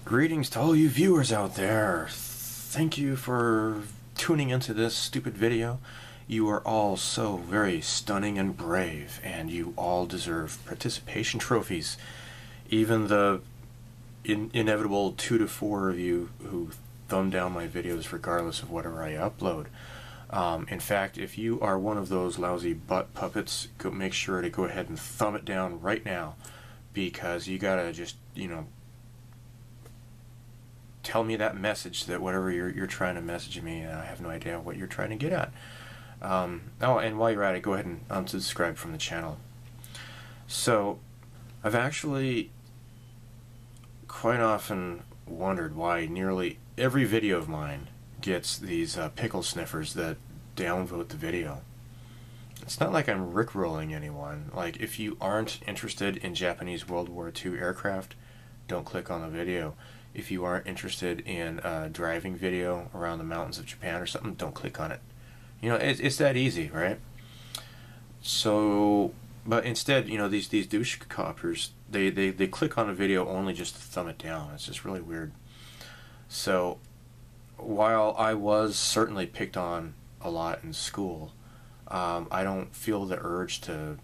Greetings to all you viewers out there. Thank you for tuning into this stupid video. You are all so very stunning and brave, and you all deserve participation trophies. Even the inevitable 2 to 4 of you who thumb down my videos regardless of whatever I upload. In fact, if you are one of those lousy butt puppets, make sure to go ahead and thumb it down right now, because you gotta just, tell me that message, that whatever you're trying to message me, I have no idea what you're trying to get at. Oh, and while you're at it, go ahead and unsubscribe from the channel. So, I've actually quite often wondered why nearly every video of mine gets these pickle sniffers that downvote the video. It's not like I'm rickrolling anyone. Like, if you aren't interested in Japanese World War II aircraft, don't click on the video. If you aren't interested in a driving video around the mountains of Japan or something, don't click on it. It's that easy, right? So, but instead, these douche coppers, they click on a video only just to thumb it down. It's just really weird. So, while I was certainly picked on a lot in school, I don't feel the urge to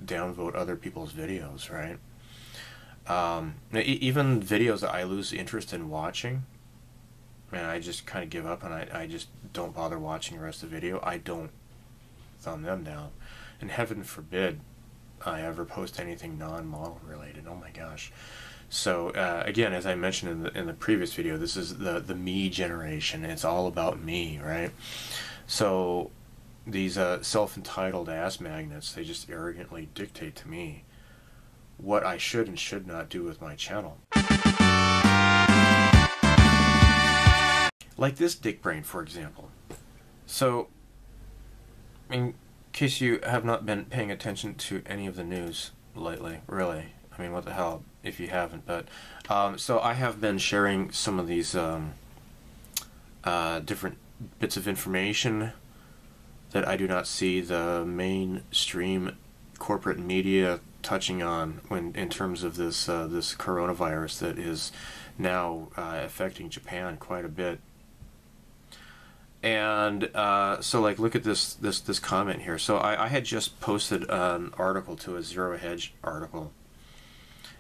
downvote other people's videos, right? Even videos that I lose interest in watching, and I just kind of give up and I just don't bother watching the rest of the video, I don't thumb them down. And heaven forbid I ever post anything non-model related. Oh my gosh. So again, as I mentioned in the previous video, this is the me generation. It's all about me, right? So these self-entitled ass magnets, they just arrogantly dictate to me what I should and should not do with my channel. Like this dick brain, for example. So, in case you have not been paying attention to any of the news lately, really, I mean, what the hell if you haven't, but, so I have been sharing some of these different bits of information that I do not see the mainstream corporate media touching on in terms of this this coronavirus that is now affecting Japan quite a bit. And so, like, look at this comment here. So I had just posted an article to a Zero Hedge article,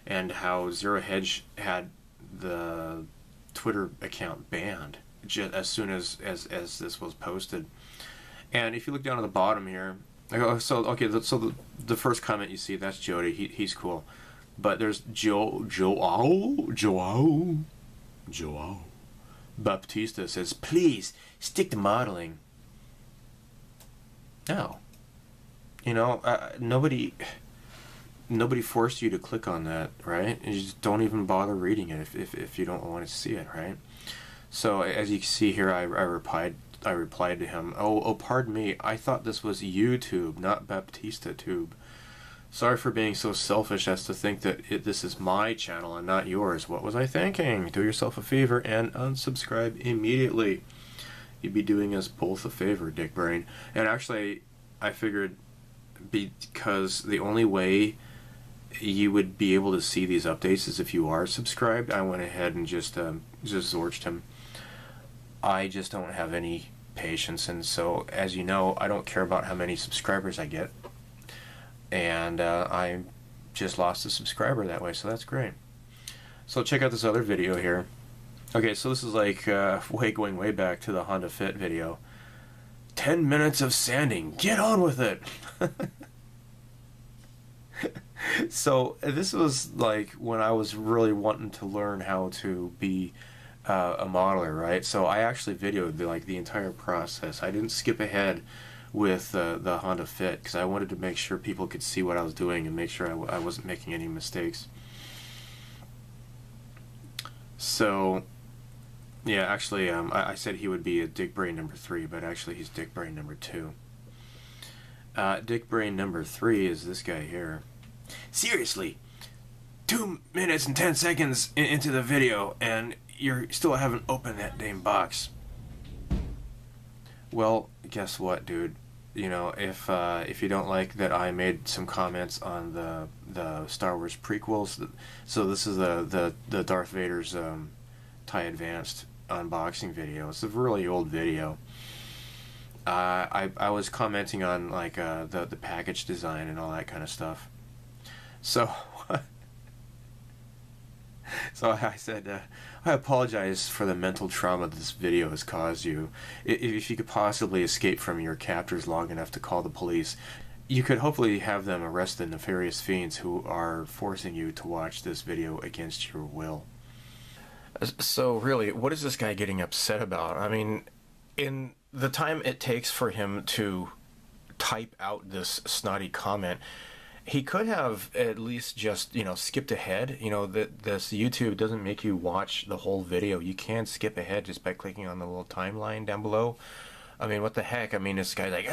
and how Zero Hedge had the Twitter account banned just as soon as this was posted. And if you look down at the bottom here, so the first comment you see, that's Jody. He's cool, but there's Joao Baptista says, please stick to modeling. No, nobody forced you to click on that, right? You just don't even bother reading it if you don't want to see it, right? So as you can see here, I replied to him, oh, pardon me, I thought this was YouTube, not Baptista Tube. Sorry for being so selfish as to think that this is my channel and not yours. What was I thinking? Do yourself a favor and unsubscribe immediately. You'd be doing us both a favor, dick brain. And actually, I figured, because the only way you would be able to see these updates is if you are subscribed, I went ahead and just zorched him. I just don't have any patience, and so, as you know, I don't care about how many subscribers I get, and I just lost a subscriber that way, so that's great. So check out this other video here. Okay, so this is like going way back to the Honda Fit video. 10 minutes of sanding, get on with it. So this was like when I was really wanting to learn how to be a modeler, right? So I actually videoed the entire process. I didn't skip ahead with the Honda Fit because I wanted to make sure people could see what I was doing and make sure I wasn't making any mistakes. So yeah, actually I said he would be a dick brain number 3, but actually he's dick brain number 2. Dick brain number 3 is this guy here. Seriously, 2 minutes and 10 seconds into the video and you still haven't opened that damn box. Well, guess what, dude? you know, if you don't like that I made some comments on the Star Wars prequels, so this is the Darth Vader's TIE Advanced unboxing video. It's a really old video. I was commenting on like the package design and all that kind of stuff. So so I said, I apologize for the mental trauma this video has caused you. If you could possibly escape from your captors long enough to call the police, you could hopefully have them arrest the nefarious fiends who are forcing you to watch this video against your will. So really, what is this guy getting upset about? I mean, in the time it takes for him to type out this snotty comment, he could have at least just, you know, skipped ahead. You know, this YouTube doesn't make you watch the whole video. You can skip ahead just by clicking on the little timeline down below. I mean, what the heck? I mean, this guy's like,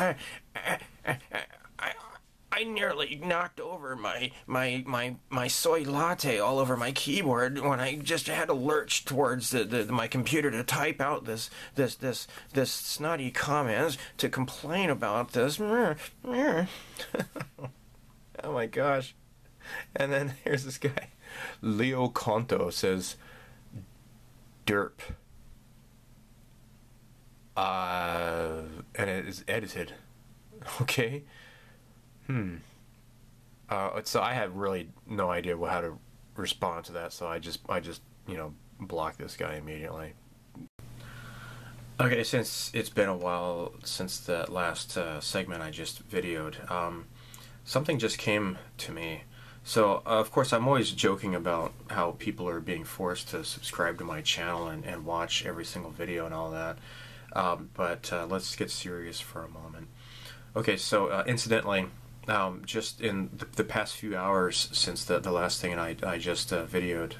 I nearly knocked over my soy latte all over my keyboard when I just had to lurch towards my computer to type out this snotty comments to complain about this. Oh my gosh. And then here's this guy. Leo Conto says, derp. And it is edited. Okay. So I have really no idea how to respond to that, so I just you know, block this guy immediately. Okay, since it's been a while since the last segment I just videoed, something just came to me. So, of course, I'm always joking about how people are being forced to subscribe to my channel and watch every single video and all that. But let's get serious for a moment. Okay, so incidentally, just in the past few hours since the last thing I just videoed,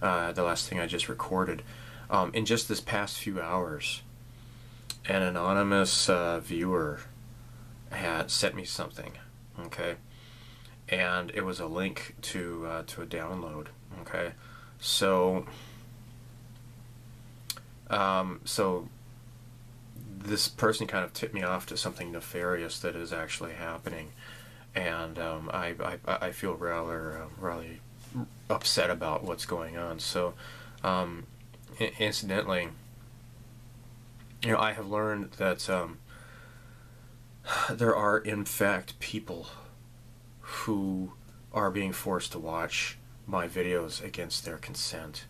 the last thing I just recorded, in just this past few hours, an anonymous viewer had sent me something. Okay, and it was a link to a download. Okay, so so this person kind of tipped me off to something nefarious that is actually happening, and I feel rather really upset about what's going on. So incidentally, you know, I have learned that there are in fact people who are being forced to watch my videos against their consent,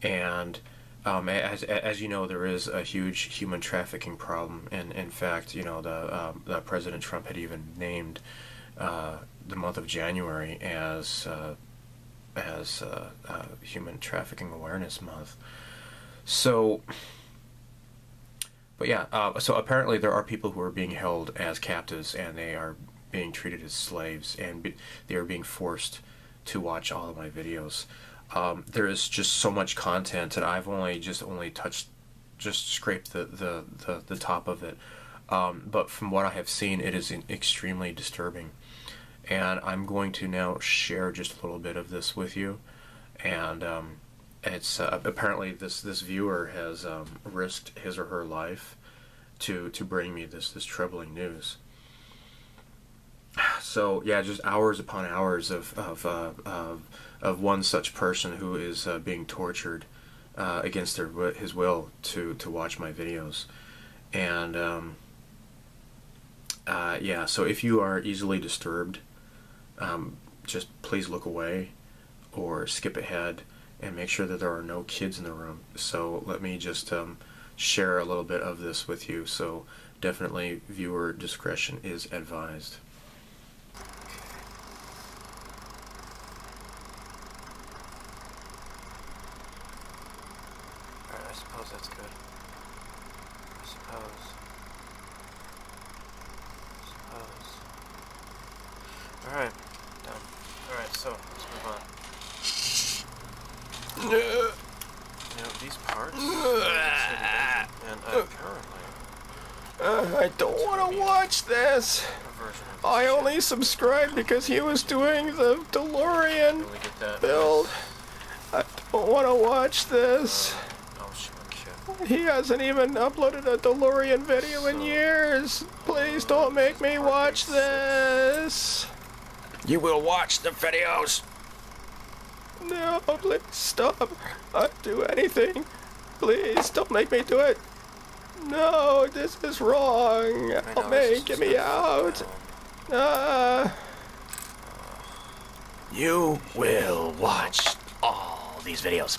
and as you know, there is a huge human trafficking problem, and in fact, you know, the President Trump had even named the month of January as Human Trafficking Awareness Month. So, but yeah, so apparently there are people who are being held as captives, and they are being treated as slaves, and they are being forced to watch all of my videos. There is just so much content, and I've only scraped the top of it. But from what I have seen, it is extremely disturbing, and I'm going to now share just a little bit of this with you. And it's apparently this viewer has risked his or her life to bring me this troubling news. So yeah, just hours upon hours of one such person who is being tortured against his will to watch my videos. And yeah, so if you are easily disturbed, just please look away or skip ahead and make sure that there are no kids in the room. So let me just share a little bit of this with you. So definitely viewer discretion is advised. Alright, I suppose that's good. I suppose. Alright, done. Alright, so let's move on. You know, these parts and apparently I don't want to watch this. I only subscribed because he was doing the DeLorean build. I don't want to watch this. Oh shit, okay. He hasn't even uploaded a DeLorean video in years. Please don't make me watch this. You will watch the videos. No, please stop. I'll do anything. Please don't make me do it. No, this is wrong. Help me, get me out. You will watch all these videos.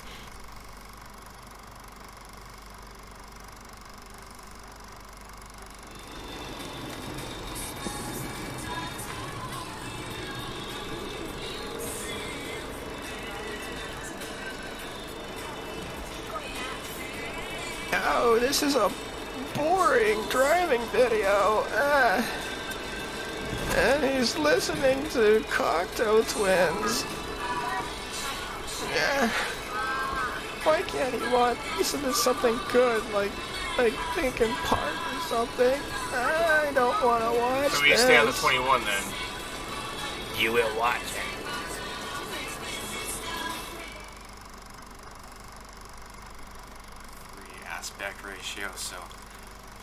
Oh, this is a boring driving video. And he's listening to Cocteau Twins. Yeah. Why can't he listen to something good, like Linkin Park or something? I don't want to watch So we stay on the 21 then. You will watch it. Aspect ratio, so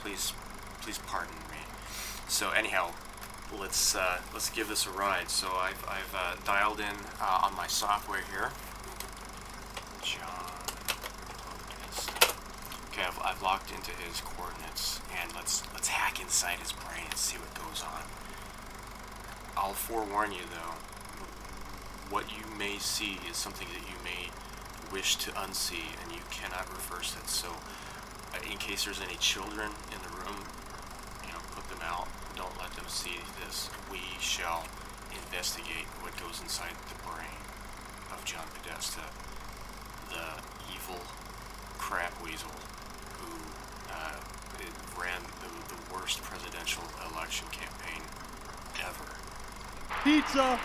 please pardon me. So anyhow, let's give this a ride. So I've dialed in on my software here. John. Okay, I've locked into his coordinates, and let's hack inside his brain and see what goes on. I'll forewarn you though, what you may see is something that you may wish to unsee, and you cannot reverse it. So in case there's any children in the room, put them out. Don't let them see this. We shall investigate what goes inside the brain of John Podesta, the evil crab weasel who ran the worst presidential election campaign ever. Pizza!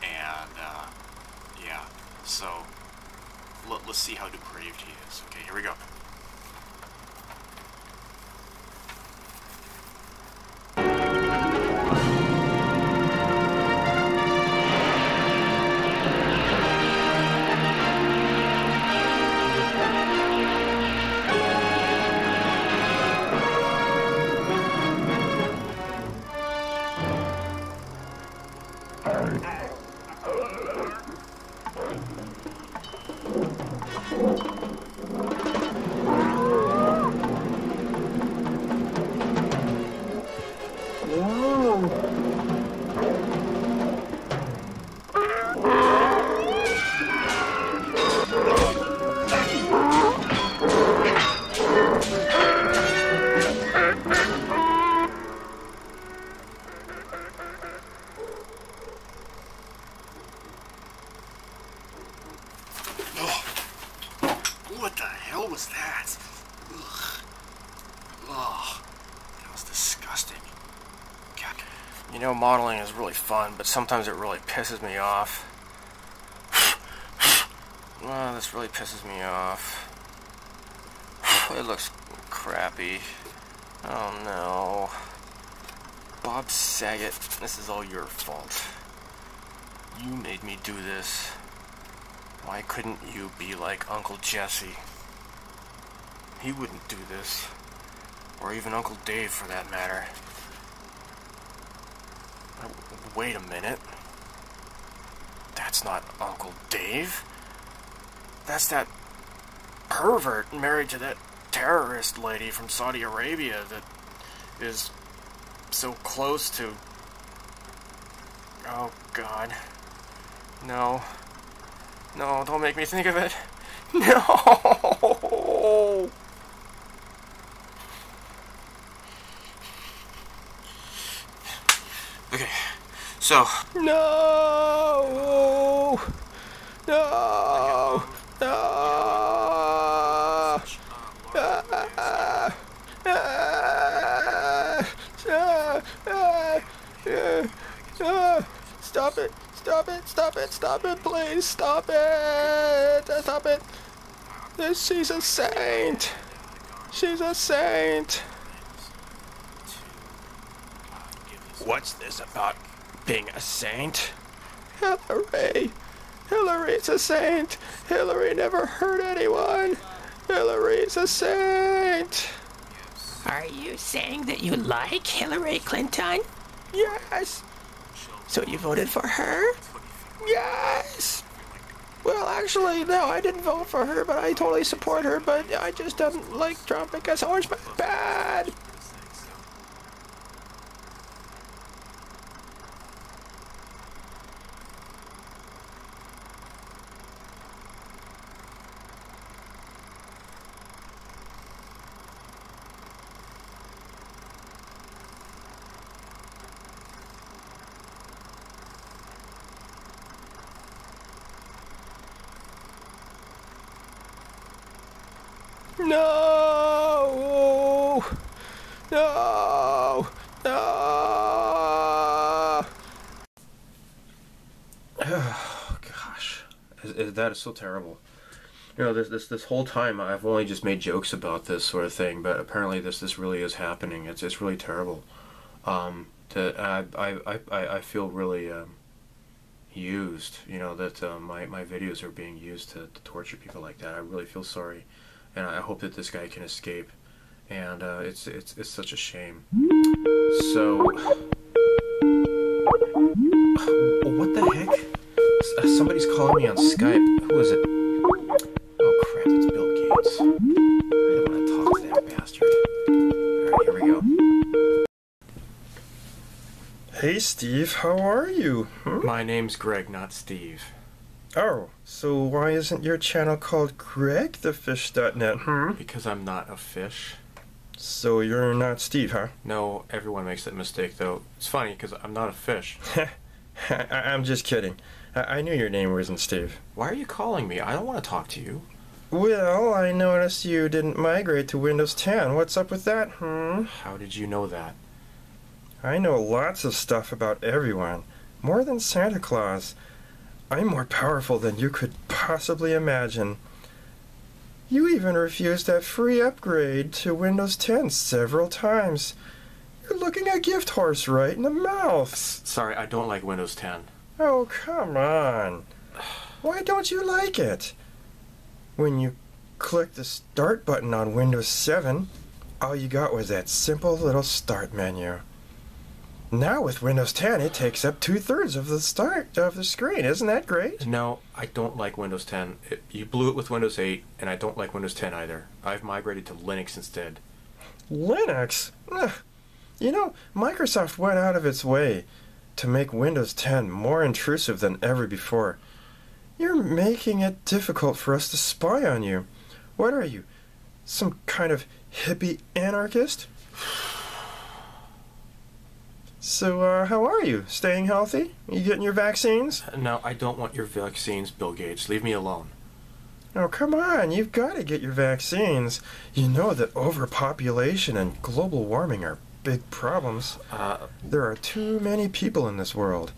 And, yeah, so let's see how depraved he is. Okay, here we go. What the hell was that? Ugh. Oh, that was disgusting. God. You know, modeling is really fun, but sometimes it really pisses me off. Oh, this really pisses me off. It looks crappy. Oh no. Bob Saget, this is all your fault. You made me do this. Why couldn't you be like Uncle Jesse? He wouldn't do this. Or even Uncle Dave, for that matter. Wait a minute. That's not Uncle Dave. That's that pervert married to that terrorist lady from Saudi Arabia that is so close to... Oh, God. No. No, don't make me think of it. No! Okay, so... No! No! No! Stop it! Stop it! Stop it! Stop it! Please stop it! Stop it! She's a saint! She's a saint! What's this about being a saint? Hillary! Hillary's a saint! Hillary never hurt anyone! Hillary's a saint. Are you saying that you like Hillary Clinton? Yes. So you voted for her? Yes. Well, actually, no, I didn't vote for her, but I totally support her, but I just don't like Trump because Hillary's bad. No! No! No! Oh, gosh. That is so terrible. You know, this whole time I've only just made jokes about this sort of thing, but apparently this really is happening. It's really terrible. I feel really used. You know that my videos are being used to torture people like that. I really feel sorry, and I hope that this guy can escape. And it's such a shame. So, what the heck? Somebody's calling me on Skype. Who is it? Oh crap! It's Bill Gates. I don't want to talk to that bastard. All right, here we go. Hey Steve, how are you? My name's Greg, not Steve. Oh, so why isn't your channel called GregTheFish.net, Because I'm not a fish. So you're not Steve, huh? No, everyone makes that mistake, though. It's funny, because I'm not a fish. I'm just kidding. I knew your name wasn't Steve. Why are you calling me? I don't want to talk to you. Well, I noticed you didn't migrate to Windows 10. What's up with that, How did you know that? I know lots of stuff about everyone. More than Santa Claus. I'm more powerful than you could possibly imagine. You even refused that free upgrade to Windows 10 several times. You're looking a gift horse right in the mouth. Sorry, I don't like Windows 10. Oh, come on. Why don't you like it? When you clicked the Start button on Windows 7, all you got was that simple little Start menu. Now with Windows 10, it takes up 2/3 of the start of the screen. Isn't that great? No, I don't like Windows 10. You blew it with Windows 8, and I don't like Windows 10 either. I've migrated to Linux instead. Linux? Ugh. You know, Microsoft went out of its way to make Windows 10 more intrusive than ever before. You're making it difficult for us to spy on you. What are you, some kind of hippie anarchist? So, how are you? Staying healthy? You getting your vaccines? No, I don't want your vaccines, Bill Gates. Leave me alone. Oh, come on. You've got to get your vaccines. You know that overpopulation and global warming are big problems. There are too many people in this world.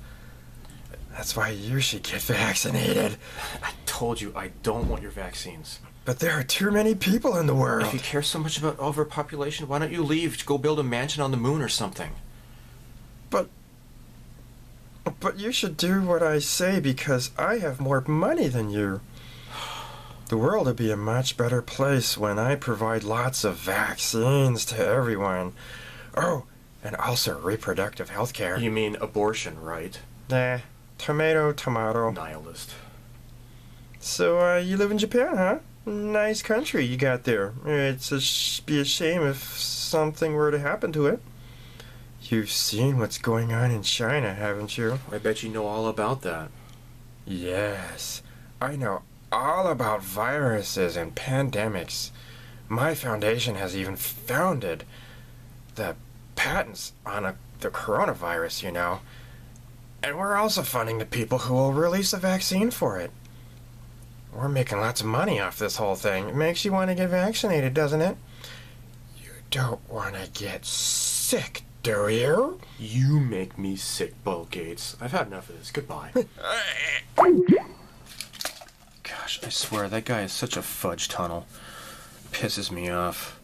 That's why you should get vaccinated. I told you I don't want your vaccines. But there are too many people in the world. If you care so much about overpopulation, why don't you leave? Go build a mansion on the moon or something. But you should do what I say because I have more money than you. The world will be a much better place when I provide lots of vaccines to everyone. Oh, and also reproductive health care. You mean abortion, right? Nah, tomato, tomato. Nihilist. So, you live in Japan, huh? Nice country you got there. It's be a shame if something were to happen to it. You've seen what's going on in China, haven't you? I bet you know all about that. Yes, I know all about viruses and pandemics. My foundation has even founded the patents on the coronavirus, you know. And we're also funding the people who will release a vaccine for it. We're making lots of money off this whole thing. It makes you want to get vaccinated, doesn't it? You don't want to get sick, do you? You make me sick, Bill Gates. I've had enough of this. Goodbye. Gosh, I swear, that guy is such a fudge tunnel. Pisses me off.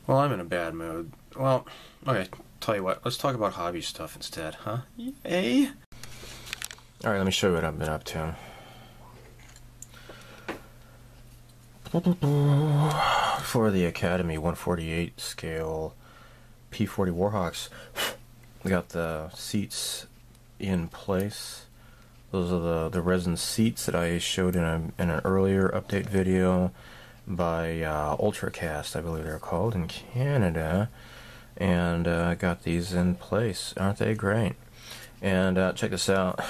Well, I'm in a bad mood. Well, okay, tell you what. Let's talk about hobby stuff instead, huh? Yay! Alright, let me show you what I've been up to. For the Academy 148 scale P40 Warhawks, we got the seats in place. Those are the resin seats that I showed in an earlier update video by Ultracast, I believe they're called, in Canada. And I got these in place. Aren't they great? And check this out.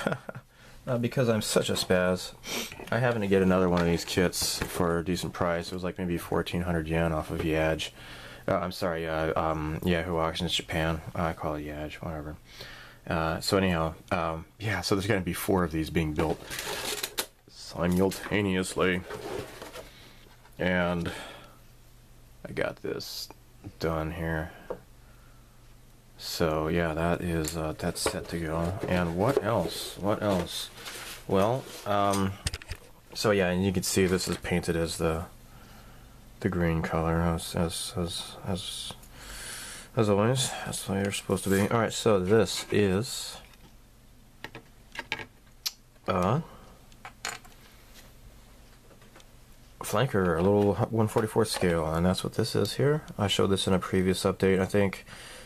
Because I'm such a spaz, I happened to get another one of these kits for a decent price. It was like maybe 1,400 yen off of Yaj. I'm sorry, Yahoo Auctions Japan. I call it Yaj, whatever. So anyhow, yeah, so there's going to be 4 of these being built simultaneously. And I got this done here. So yeah, that is that's set to go. And what else? What else? Well, so yeah, and you can see this is painted as the green color as always. That's the way you're supposed to be. All right, so this is flanker, a little 144 scale, and that's what this is here. I showed this in a previous update. I think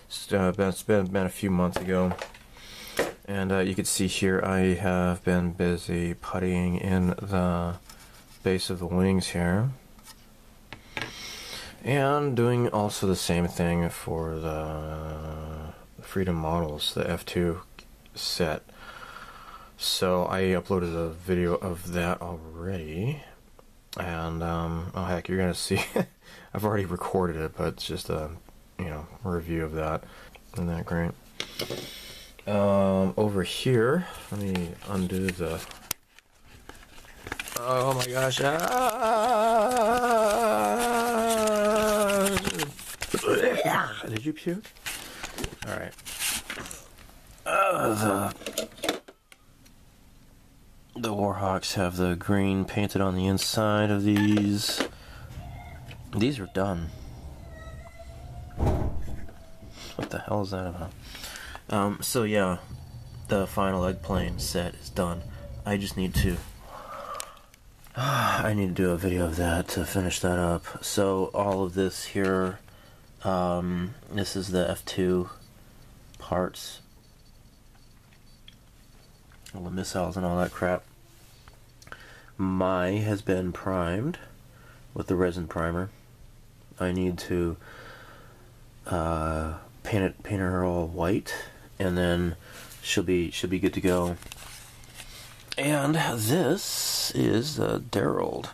it's been a few months ago, and you can see here I have been busy puttying in the base of the wings here, and doing also the same thing for the Freedom models, the F2 set. So I uploaded a video of that already, and oh heck, you're gonna see I've already recorded it, but it's just a review of that. Isn't that great? Over here, let me undo the. Oh my gosh! Did you puke? All right. The Warhawks have the green painted on the inside of these. These are done. What the hell is that about? So yeah, the final egg plane set is done. I just need to do a video of that to finish that up. So all of this here, this is the F2 parts, all the missiles and all that crap. My has been primed with the resin primer. I need to paint her all white, and then she'll be good to go. And this is the Daryl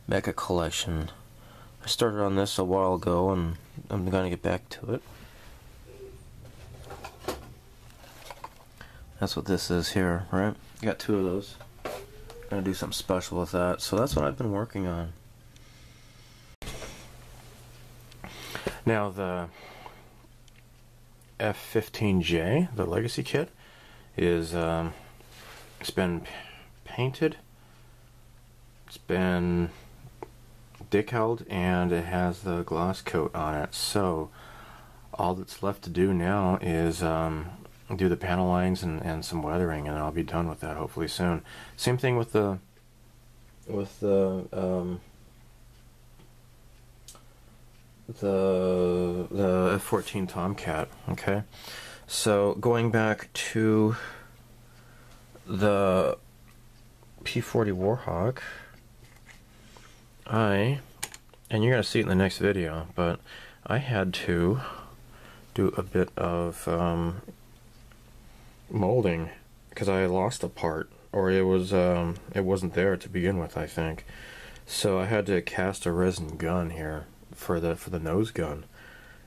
Mecha collection. I started on this a while ago, and I'm gonna get back to it. That's what this is here, right? I got 2 of those. Gonna do something special with that. So that's what I've been working on. Now the F15J, the Legacy kit, is it's been painted, it's been decaled, and it has the gloss coat on it. So all that's left to do now is do the panel lines and some weathering, and I'll be done with that hopefully soon. Same thing with the F14 Tomcat. Okay, so going back to the P40 Warhawk, and you're gonna see it in the next video, but I had to do a bit of molding because I lost a part, or it wasn't there to begin with, I think. So I had to cast a resin gun here for the nose gun,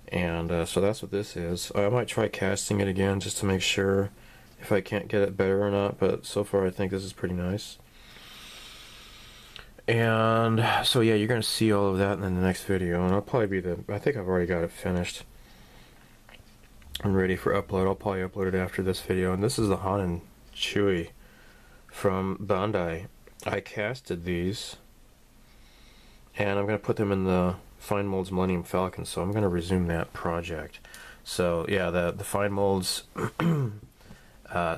and so that's what this is. I might try casting it again just to make sure if I can't get it better or not, but so far I think this is pretty nice. And so yeah, you're gonna see all of that in the next video, and I'll probably be I think I've already got it finished and ready for upload. I'll probably upload it after this video. And this is the Han and Chewie from Bandai. I casted these, and I'm going to put them in the Fine Molds Millennium Falcon, so I'm going to resume that project. So yeah, the Fine Molds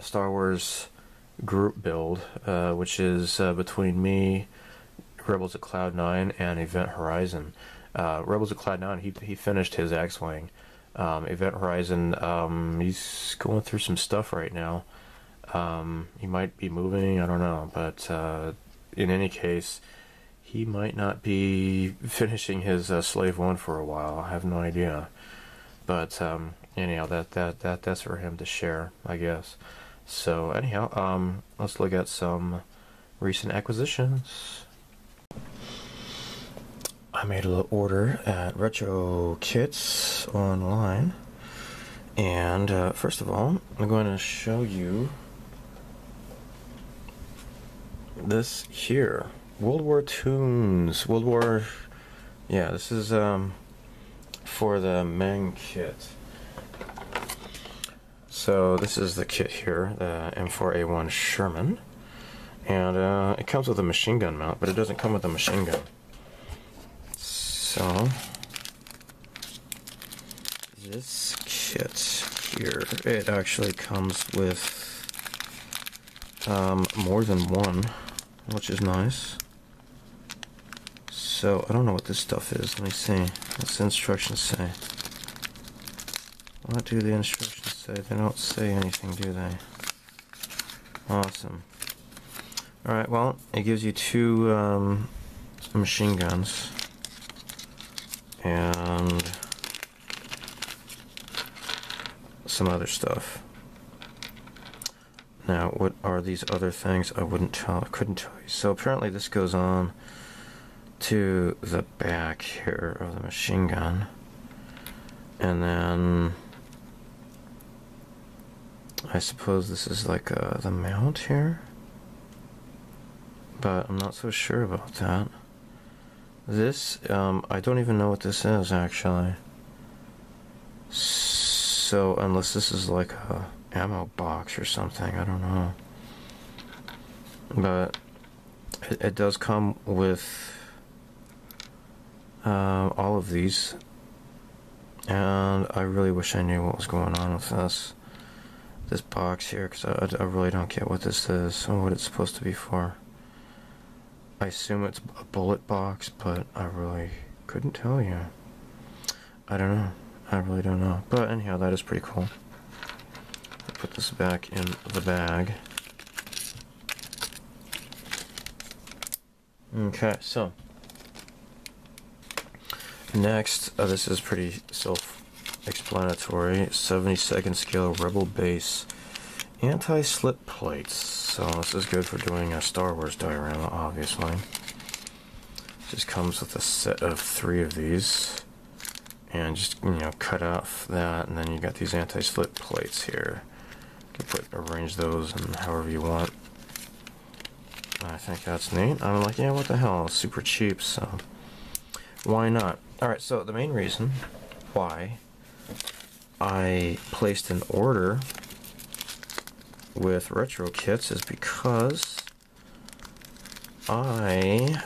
Star Wars group build, which is between me, Rebels at Cloud 9 and Event Horizon. Rebels at Cloud 9, he finished his X-Wing. Event Horizon, he's going through some stuff right now. He might be moving, I don't know, but in any case, he might not be finishing his Slave 1 for a while. I have no idea. But anyhow, that's for him to share, I guess. So anyhow, let's look at some recent acquisitions. I made a little order at Retro Kits online, and first of all, I'm going to show you this here. World War Tunes. Yeah, this is for the Meng kit. So this is the kit here, the M4A1 Sherman, and it comes with a machine gun mount, but it doesn't come with a machine gun. So this kit here, it actually comes with more than one, which is nice. So I don't know what this stuff is. Let me see. What's the instructions say? What do the instructions say? They don't say anything, do they? Awesome. Alright, well, it gives you two machine guns. And some other stuff. Now, what are these other things? I couldn't tell you. So apparently this goes on to the back here of the machine gun, and then I suppose this is like the mount here, but I'm not so sure about that. This, I don't even know what this is actually. So unless this is like a ammo box or something, I don't know. But it does come with all of these, and I really wish I knew what was going on with this box here, because I really don't get what this is or what it's supposed to be for. I assume it's a bullet box, but I really couldn't tell you. I don't know. I really don't know. But anyhow, that is pretty cool. I'll put this back in the bag. Okay, so next, this is pretty self-explanatory. 72nd scale Rebel base anti-slip plates. So this is good for doing a Star Wars diorama, obviously. Just comes with a set of 3 of these, and just, you know, cut off that, and then you got these anti-slip plates here. You can arrange those and however you want. I think that's neat. I'm like, yeah, what the hell? It's super cheap, so why not? Alright, so the main reason why I placed an order with Retro Kits is because I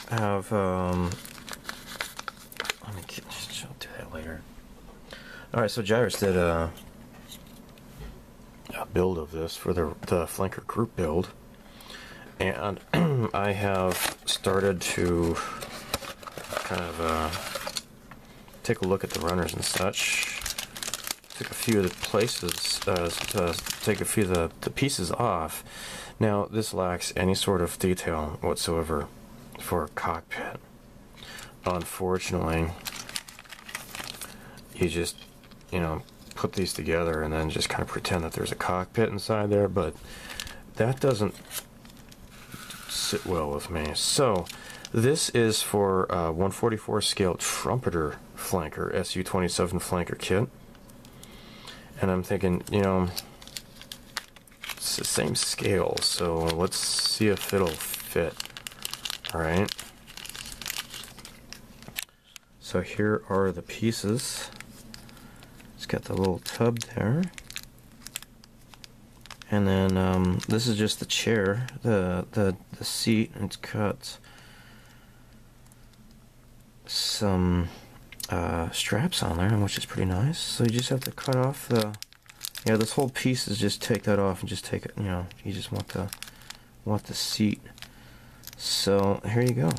have, let me I'll do that later. Alright, so Jairus did a build of this for the flanker group build, and I have started to kind of take a look at the runners and such. Took a few of the places, take a few of the pieces off. Now this lacks any sort of detail whatsoever for a cockpit. Unfortunately, you just, you know, put these together and then just kind of pretend that there's a cockpit inside there, but that doesn't sit well with me. So this is for 144 scale Trumpeter flanker, SU-27 flanker kit, and I'm thinking, you know, it's the same scale, so let's see if it'll fit. Alright, so here are the pieces. It's got the little tub there, and then this is just the chair, the seat, and it's got some straps on there, which is pretty nice. So you just have to cut off the, yeah, this whole piece is just take that off and just take it, you know, you just want the seat So here you go.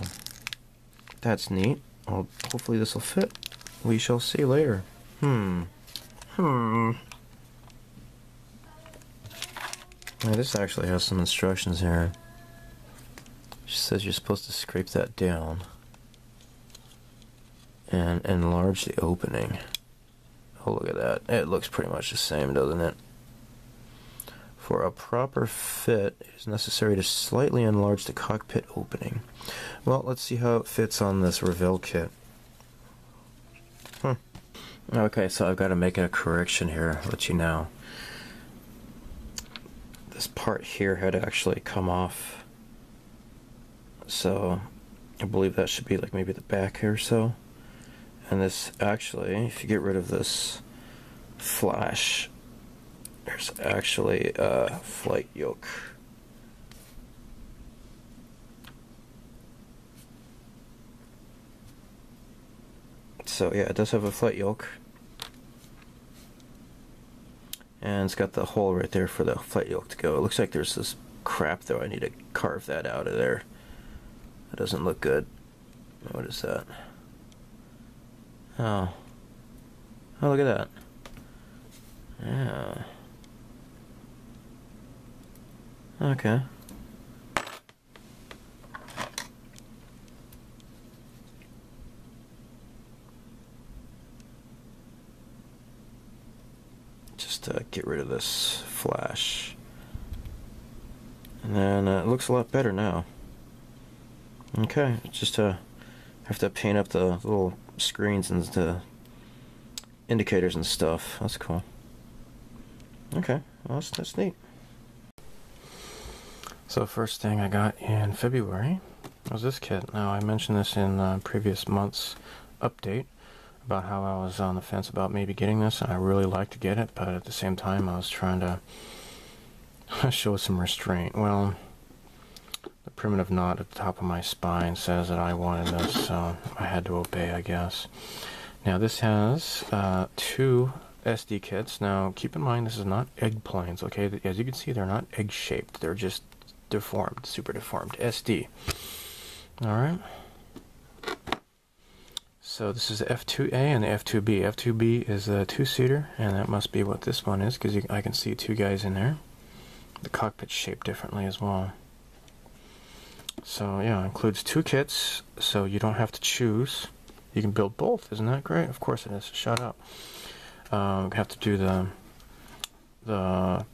That's neat. Well, hopefully this will fit. We shall see later. Now, this actually has some instructions here. It says you're supposed to scrape that down and enlarge the opening. Oh, look at that. It looks pretty much the same, doesn't it? For a proper fit, it is necessary to slightly enlarge the cockpit opening. Well, let's see how it fits on this Revell kit. Okay, so I've got to make a correction here, let you know. This part here had to actually come off. So, I believe that should be like maybe the back here or so. And this actually, if you get rid of this flash, there's actually a flight yoke. So yeah, it does have a flight yoke. And it's got the hole right there for the flight yoke to go. It looks like there's this crap though. I need to carve that out of there. That doesn't look good. What is that? Oh. Oh, look at that. Yeah. Okay. Just get rid of this flash. And then it looks a lot better now. Okay, just have to paint up the little screens and the indicators and stuff. That's cool. Okay, well, that's neat. So first thing I got in February was this kit. Now I mentioned this in previous month's update about how I was on the fence about maybe getting this, and I really like to get it, but at the same time I was trying to show some restraint. Well, the primitive knot at the top of my spine says that I wanted this, so I had to obey, I guess. Now this has 2 SD kits. Now keep in mind this is not egg planes, okay? As you can see, they're not egg shaped, they're just deformed, super deformed. SD. Alright. So this is the F2A and the F2B. F2B is a 2-seater, and that must be what this one is, because I can see 2 guys in there. The cockpit's shaped differently as well. So yeah, it includes 2 kits, so you don't have to choose. You can build both. Isn't that great? Of course it is. Shut up. Have to do the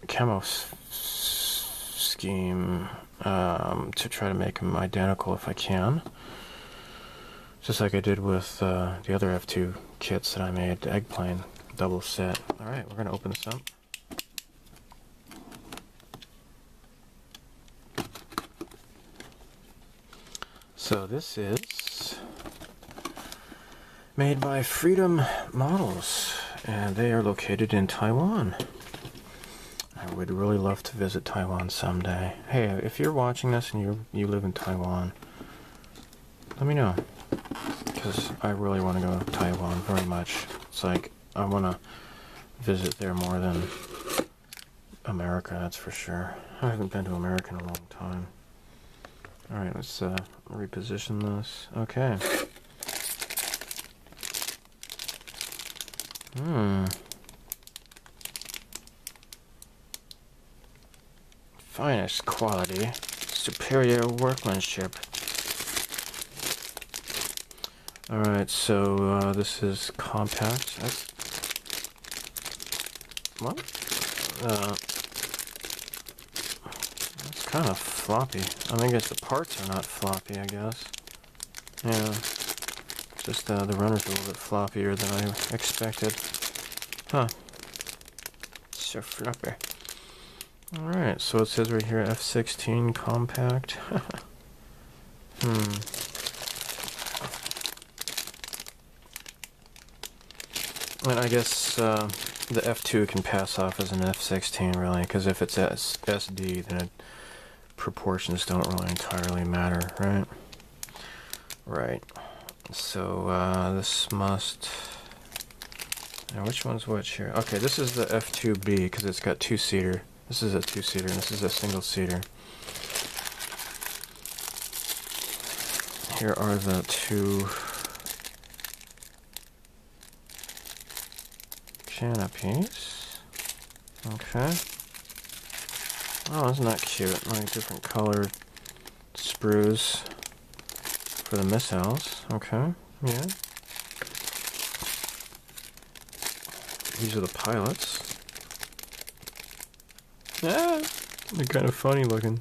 camo scheme to try to make them identical if I can. Just like I did with the other F2 kits that I made, the eggplane double set. Alright, we're going to open this up. So this is made by Freedom Models, and they are located in Taiwan. I would really love to visit Taiwan someday. Hey, if you're watching this and you live in Taiwan, let me know, because I really want to go to Taiwan very much. It's like I want to visit there more than America, that's for sure. I haven't been to America in a long time. Alright, let's reposition this. Okay. Finest quality, superior workmanship. Alright, so this is compact. What? It's kind of floppy. I guess the parts are not floppy, I guess. Yeah. Just the runner's a little bit floppier than I expected. Huh. So floppy. Alright, so it says right here F16 compact. And I guess the F2 can pass off as an F16 really, because if it's SD, then proportions don't really entirely matter, right? Right. So this must... Now which one's which here? Okay, this is the F2B because it's got 2-seater. This is a 2-seater and this is a single-seater. here are the two canopies. Okay. Oh, isn't that cute? Like different colored sprues for the missiles. Okay, yeah. These are the pilots. Ah, they're kind of funny looking.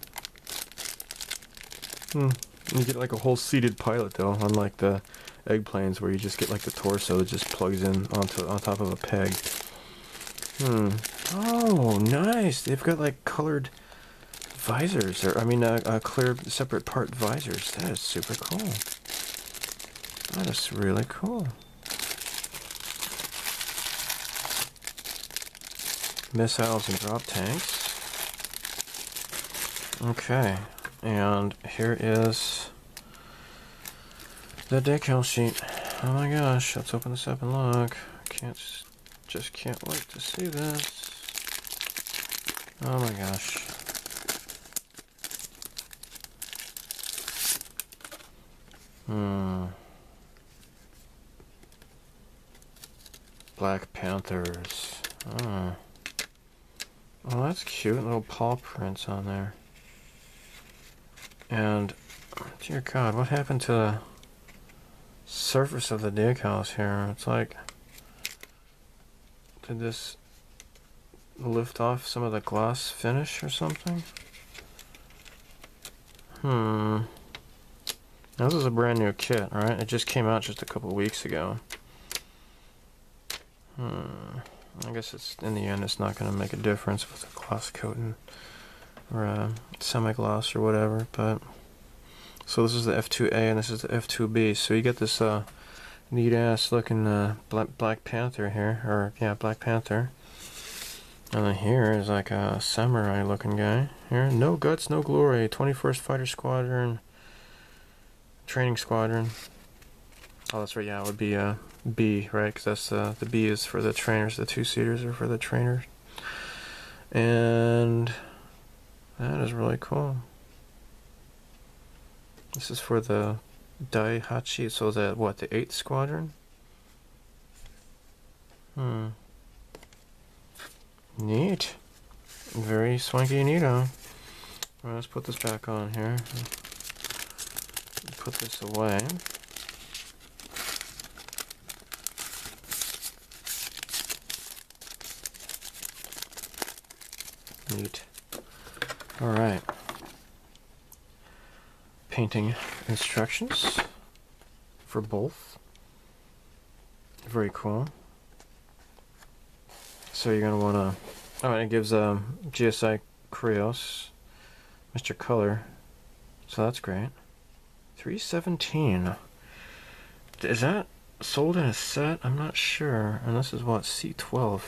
You get like a whole seated pilot though, unlike the eggplanes where you just get like the torso that just plugs in on top of a peg. Oh, nice. They've got like colored visors, or I mean, clear separate part visors. That is super cool. That is really cool. Missiles and drop tanks. Okay, and here is the decal sheet. Oh my gosh, let's open this up and look. Just can't wait to see this. Oh my gosh. Black Panthers. Oh. Oh, that's cute. Little paw prints on there. And, dear God, what happened to the surface of the decals here? It's like, did this lift off some of the gloss finish or something? This is a brand new kit, right? It just came out just a couple weeks ago. I guess it's in the end it's not going to make a difference with a gloss coating or a semi-gloss or whatever. But so this is the F2A and this is the F2B. So you get this neat ass looking Black Panther here, or yeah, Black Panther. And then here is like a samurai looking guy. Here, no guts, no glory. 21st Fighter Squadron, Training Squadron. Oh, that's right. Yeah, it would be B, right? Because that's the B is for the trainers. The two-seaters are for the trainers. And that is really cool. This is for the Daihachi. So the what? The 8th Squadron. Neat. Very swanky neato. Well, let's put this back on here. Put this away. Neat. Alright. Painting instructions for both. Very cool. So you're going to want to... Oh, and it gives GSI Krios, Mr. Color. So that's great. 317. Is that sold in a set? I'm not sure. And this is what? C12.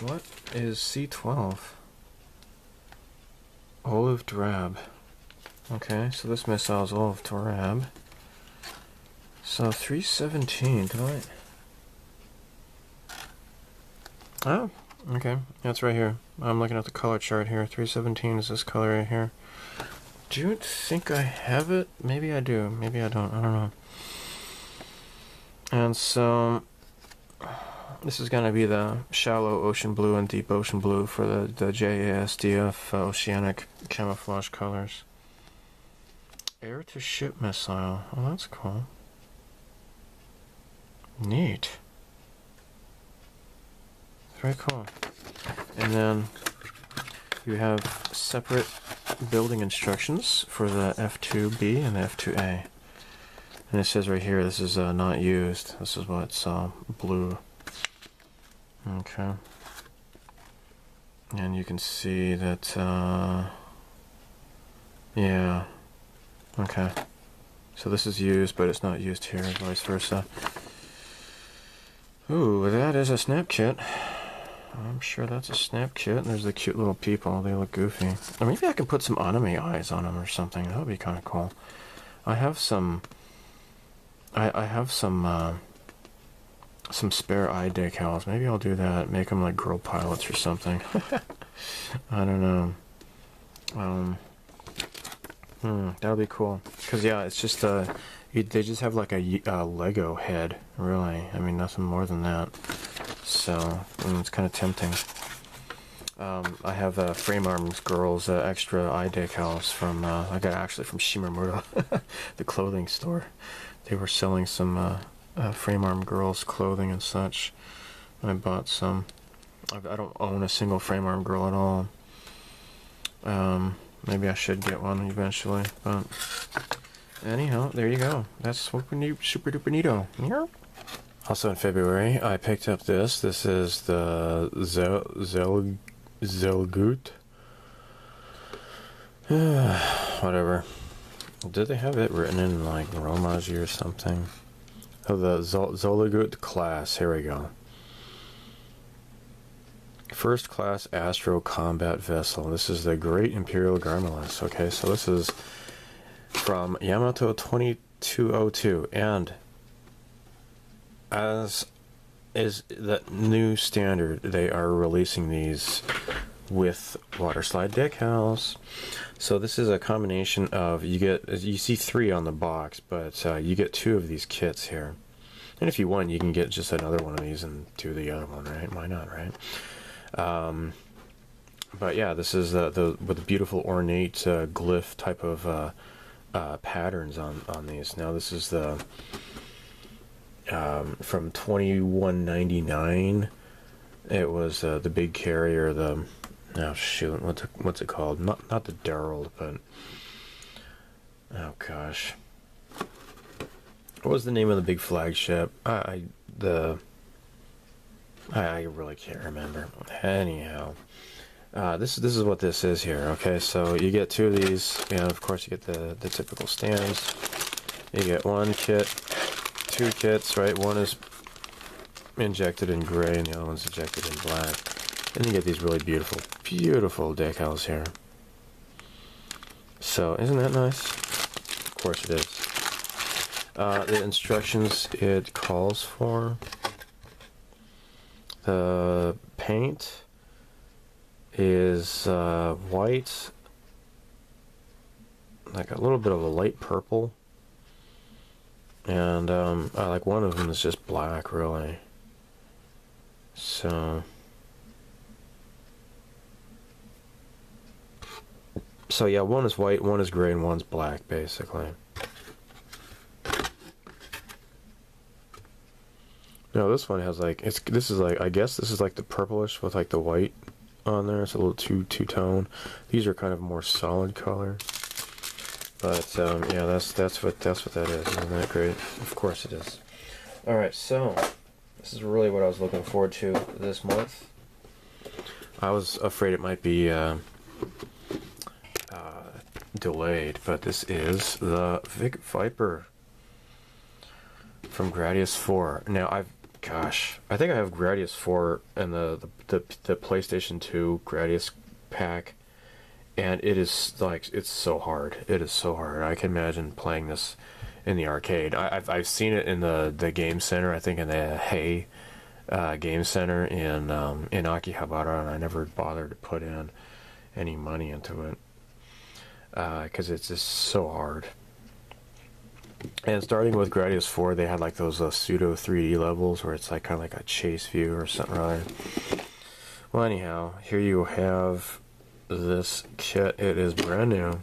What is C12? Olive drab. Okay, so this missile is olive drab. So 317. Did I... Oh, okay. That's right here. I'm looking at the color chart here. 317 is this color right here. Do you think I have it? Maybe I do. Maybe I don't. I don't know. And so this is going to be the shallow ocean blue and deep ocean blue for the JASDF oceanic camouflage colors. Air to ship missile. Oh, that's cool. Neat. Very cool. And then you have separate building instructions for the F2B and the F2A. And it says right here, this is not used. This is what's blue. Okay. And you can see that, yeah. Okay. So this is used, but it's not used here, vice versa. Ooh, that is a snap kit. I'm sure that's a snap kit. And there's the cute little people. They look goofy. Or maybe I can put some anime eyes on them or something. That would be kind of cool. I have some... I have some spare eye decals. Maybe I'll do that. Make them like girl pilots or something. I don't know. That'll be cool. Cause yeah, it's just they just have like a Lego head, really. I mean, nothing more than that. So it's kind of tempting. I have Frame Arms Girls extra eye decals from I got actually from Shimamura, the clothing store. They were selling some Frame Arm Girls clothing and such. I bought some. I don't own a single Frame Arm Girl at all. Maybe I should get one eventually, but anyhow, there you go. That's super duper neato. Yeah. Also in February, I picked up this. This is the Zoellugut. Whatever. Did they have it written in like Romaji or something? Oh, the Zoellugut class. Here we go. First class Astro Combat Vessel. This is the Great Imperial Garmulus. Okay, so this is from Yamato 2202, and as is the new standard, they are releasing these with water slide decals. So this is a combination of, you see 3 on the box, but you get 2 of these kits here. And if you want, you can get just another one of these and do the other one, right? Why not, right? But yeah, this is with the beautiful ornate glyph type of patterns on these. Now this is the from 21.99. It was the big carrier, oh shoot, what's it called? Not the Darrell, but oh gosh, what was the name of the big flagship? I really can't remember. Anyhow, this is what this is here. Okay, so you get 2 of these. You know, of course, you get the typical stands. You get 1 kit, 2 kits, right? One is injected in gray, and the other one's injected in black. And you get these really beautiful decals here. So, isn't that nice? Of course it is. The instructions it calls for. The paint is white, like a little bit of a light purple, and I like one of them is just black, really. So yeah, one is white, one is gray, and one's black, basically. No, this one has like this is like, I guess this is like the purplish with like the white on there. It's a little two-tone. These are kind of more solid color. But yeah, that's what that is. Isn't that great? Of course it is. All right, so this is really what I was looking forward to this month. I was afraid it might be delayed, but this is the Vic Viper from Gradius 4. Now I think I have Gradius 4 and the PlayStation 2 Gradius pack, and it is like, it's so hard. It is so hard. I can imagine playing this in the arcade. I've seen it in the game center. I think in the Hey game center in Akihabara, and I never bothered to put in any money into it because it's just so hard. And starting with Gradius 4, they had like those pseudo 3D levels where it's like kind of like a chase view or something or other. Well, anyhow, here you have this kit. It is brand new.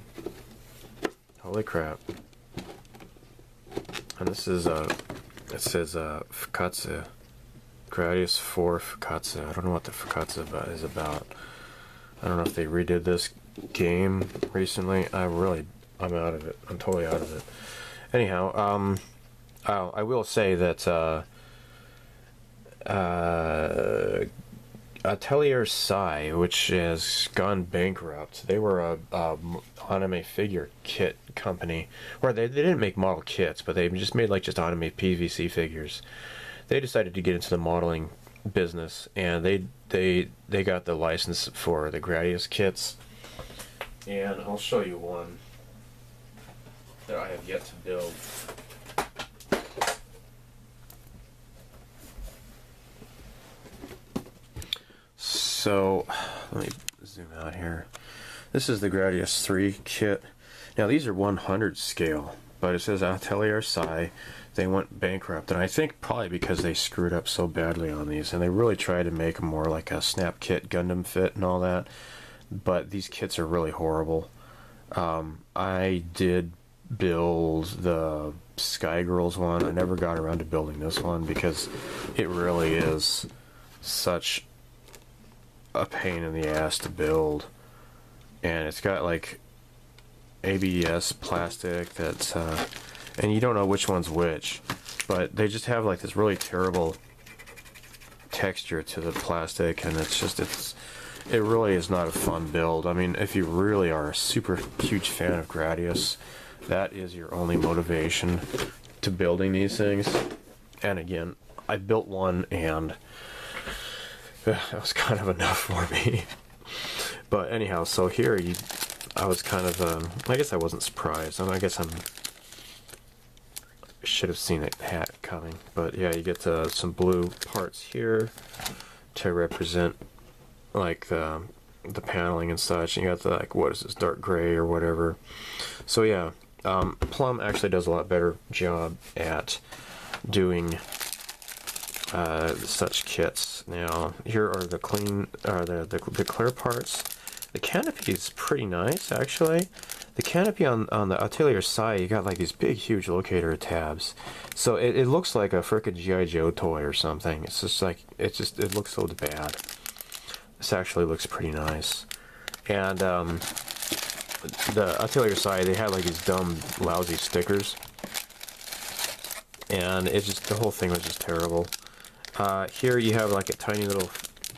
Holy crap! And this is it says Fukatsu, Gradius 4 Fukatsu. I don't know what the Fukatsu is about. I don't know if they redid this game recently. I'm out of it. I'm totally out of it. Anyhow, I will say that Atelier Sai, which has gone bankrupt, they were a anime figure kit company, where they didn't make model kits, but they just made like just anime PVC figures. They decided to get into the modeling business, and they got the license for the Gradius kits, and I'll show you one that I have yet to build. So, let me zoom out here. This is the Gradius 3 kit. Now these are 100 scale, but it says Atelier Sai. They went bankrupt, and I think probably because they screwed up so badly on these, and they really tried to make them more like a Snap Kit Gundam fit and all that, but these kits are really horrible. I did build the Sky Girls one. I never got around to building this one because it really is such a pain in the ass to build, and it's got like ABS plastic that's and you don't know which one's which, but they just have like this really terrible texture to the plastic, and it really is not a fun build. I mean, if you really are a super huge fan of Gradius, that is your only motivation to building these things. And again, I built one, and that was kind of enough for me. But anyhow, so here I was kind of, I guess I wasn't surprised. I guess I should have seen a hat coming. But yeah, you get some blue parts here to represent like the paneling and such. And you got the, like, what is this, dark gray or whatever. So yeah, Plum actually does a lot better job at doing such kits. Now here are the clean, the clear parts. The canopy is pretty nice, actually. The canopy on the Atelier side, you got like these big, huge locator tabs. So it looks like a frickin' G.I. Joe toy or something. It's just like, it looks so bad. This actually looks pretty nice. And the Atelier side, they had like these dumb, lousy stickers. And the whole thing was just terrible. Here you have like a tiny little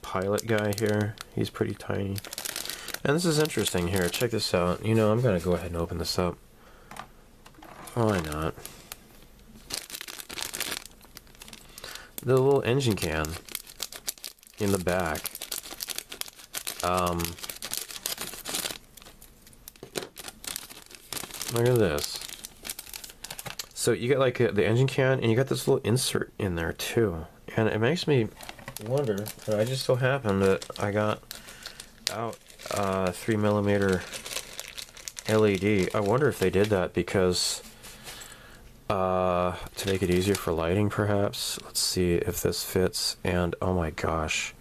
pilot guy here. He's pretty tiny. And this is interesting here. Check this out. You know, I'm going to go ahead and open this up. Why not? The little engine can in the back. Look at this. So you got like the engine can, and you got this little insert in there too. And it makes me wonder, but I just so happened that I got out 3mm LED. I wonder if they did that because to make it easier for lighting, perhaps. Let's see if this fits. And oh my gosh,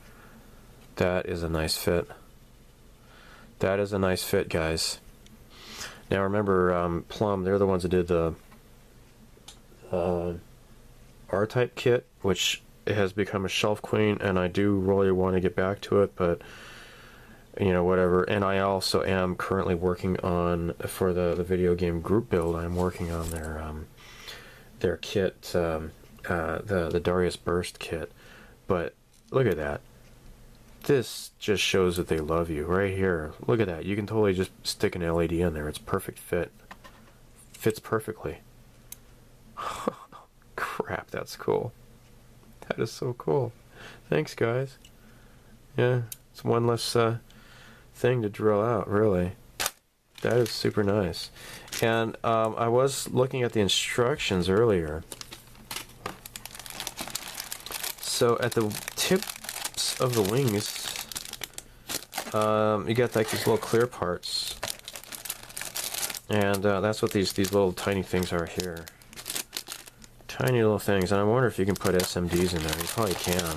that is a nice fit. That is a nice fit, guys. Now remember, Plum, they're the ones that did the R-Type kit, which has become a shelf queen, and I do really want to get back to it, but you know, whatever. And I also am currently working on, for the video game group build, I'm working on their kit, the Darius Burst kit. But look at that. This just shows that they love you right here. Look at that. You can totally just stick an LED in there. It's perfect fit. Fits perfectly. Crap, that's cool. That is so cool. Thanks, guys. Yeah, it's one less thing to drill out, really. That is super nice. And I was looking at the instructions earlier. So at the tips of the wings, you got like these little clear parts, and that's what these little tiny things are here. Tiny little things, and I wonder if you can put SMDs in there. You probably can,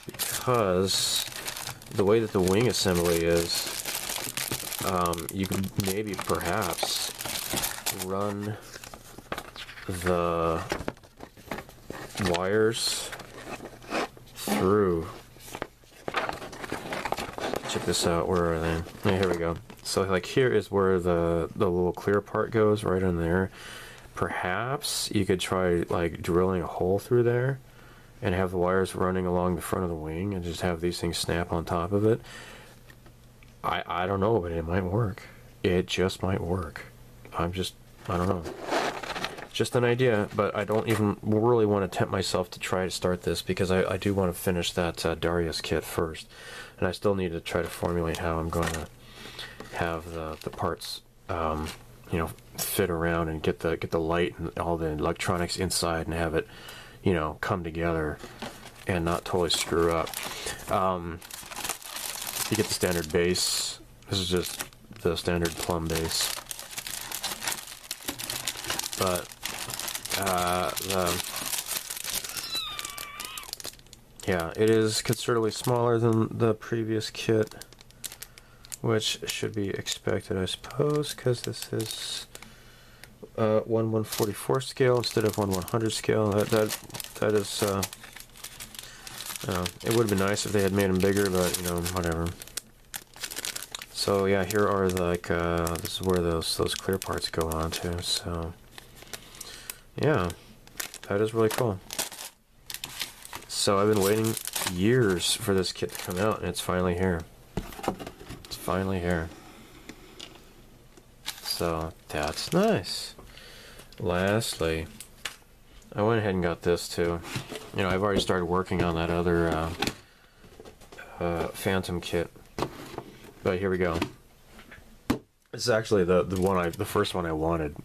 because the way that the wing assembly is, you could maybe perhaps run the wires through. Check this out. Where are they? Yeah, here we go. So like here is where the little clear part goes, right in there. Perhaps you could try like drilling a hole through there and have the wires running along the front of the wing and just have these things snap on top of it. I don't know, but it might work. It just might work. I don't know. Just an idea, but I don't even really want to tempt myself to try to start this because I do want to finish that Darius kit first. And I still need to try to formulate how I'm going to have the parts, you know, fit around and get the light and all the electronics inside and have it, you know, come together and not totally screw up. You get the standard base. This is just the standard Plum base. but yeah, it is considerably smaller than the previous kit, which should be expected, I suppose, because this is 1/144 scale instead of 1/100 scale. That is, it would have been nice if they had made them bigger, but you know, whatever. So yeah, here are the, like, this is where those clear parts go on to. So yeah, that is really cool. So I've been waiting years for this kit to come out, and it's finally here. It's finally here. So that's nice. Lastly, I went ahead and got this too. You know, I've already started working on that other Phantom kit, but here we go. This is actually the first one I wanted,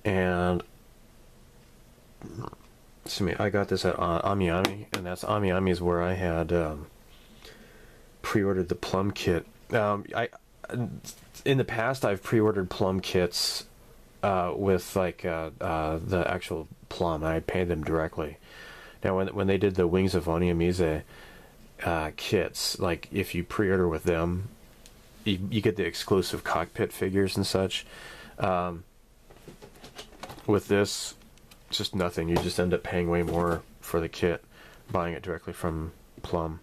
and excuse me, I got this at Ami, and that's Ami is where I had pre-ordered the Plum kit. In the past, I've pre-ordered Plum kits with like the actual Plum. I paid them directly. Now, when they did the Wings of Oniamize kits, like if you pre-order with them, you get the exclusive cockpit figures and such. With this, just nothing. You just end up paying way more for the kit, buying it directly from Plum.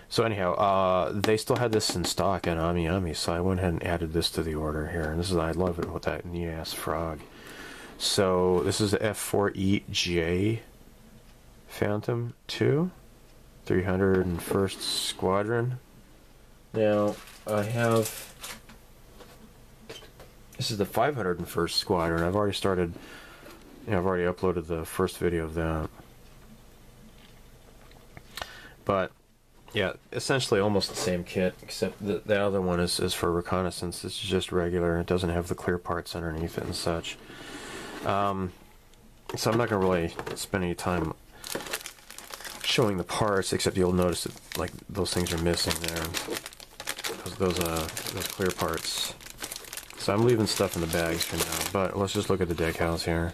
So anyhow, they still had this in stock at Ami, so I went ahead and added this to the order here. And this is, I love it with that neat ass frog. So this is the F4EJ Phantom 2, 301st Squadron. Now I have, this is the 501st Squadron. I've already started. Yeah, I've already uploaded the first video of that. But yeah, essentially almost the same kit, except the other one is for reconnaissance. This is just regular. It doesn't have the clear parts underneath it and such. So I'm not going to really spend any time showing the parts, except you'll notice that like those things are missing there. Those clear parts. So I'm leaving stuff in the bags for now, but let's just look at the decals here.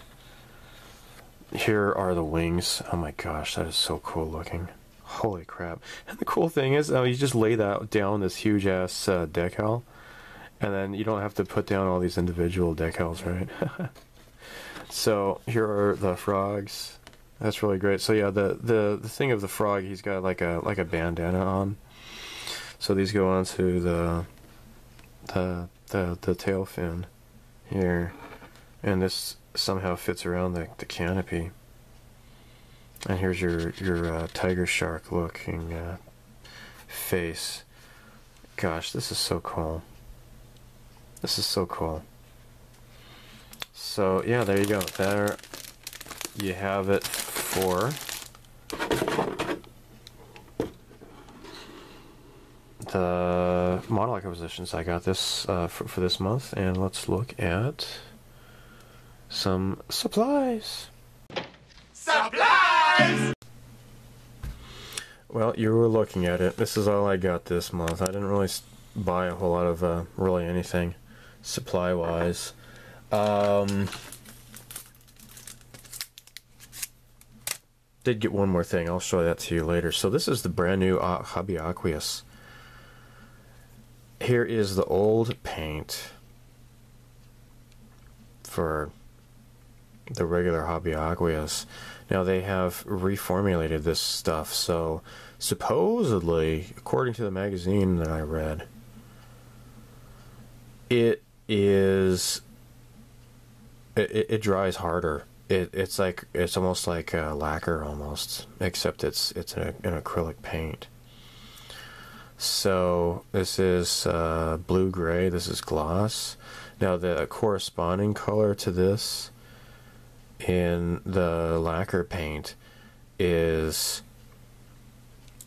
Here are the wings. Oh my gosh, that is so cool looking. Holy crap. And the cool thing is, you just lay that down, this huge ass decal, and then you don't have to put down all these individual decals, right? So here are the frogs. That's really great. So yeah, the thing of the frog, he's got like a bandana on. So these go onto the tail fin here, and this somehow fits around the canopy. And here's your tiger shark looking face. Gosh, this is so cool. This is so cool. So yeah, there you go. There you have it for the model acquisitions. I got this for this month, and let's look at some supplies. Well, you were looking at it. This is all I got this month. I didn't really buy a whole lot of really anything supply-wise. Did get one more thing. I'll show that to you later. So this is the brand new Hobby Aqueous. Here is the old paint for the regular Hobby Aqueous. Now they have reformulated this stuff, so supposedly, according to the magazine that I read, it dries harder. It's almost like a lacquer almost, except it's an acrylic paint. So this is blue gray. This is gloss. Now the corresponding color to this in the lacquer paint is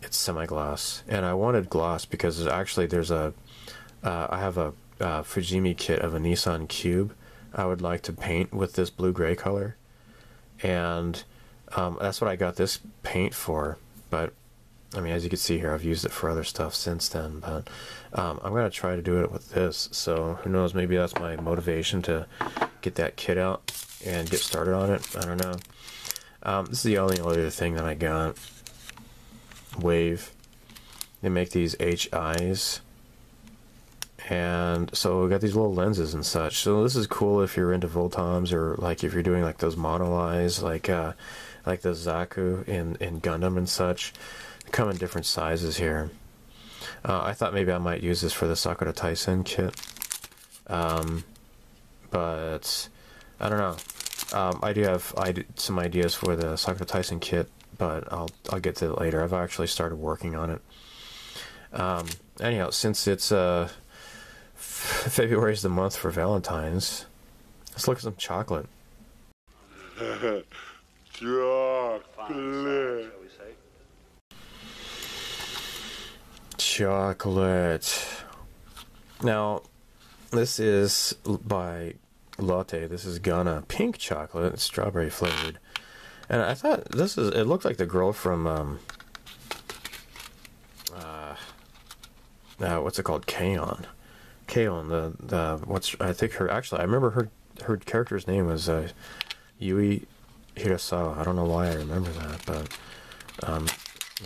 semi-gloss, and I wanted gloss because actually there's I have a Fujimi kit of a Nissan Cube I would like to paint with this blue-gray color, and that's what I got this paint for. But I mean, as you can see here, I've used it for other stuff since then, but I'm going to try to do it with this, so who knows, maybe that's my motivation to get that kit out. and get started on it. I don't know. This is the only other thing that I got. Wave. They make these HIs. And so we got these little lenses and such. So this is cool if you're into Voltoms, or like if you're doing like those mono eyes, like the Zaku in Gundam and such. They come in different sizes here. I thought maybe I might use this for the Sakura Taisen kit. But I don't know. I do have some ideas for the Sakura Taisen kit, but I'll get to it later. I've actually started working on it. Anyhow, since it's February is the month for Valentine's, let's look at some chocolate. Chocolate. Now, this is by Latte. This is Ghana pink chocolate. It's strawberry flavored. And I thought it looked like the girl from what's it called? Kaon, I remember her character's name was Yui Hirasawa. I don't know why I remember that, but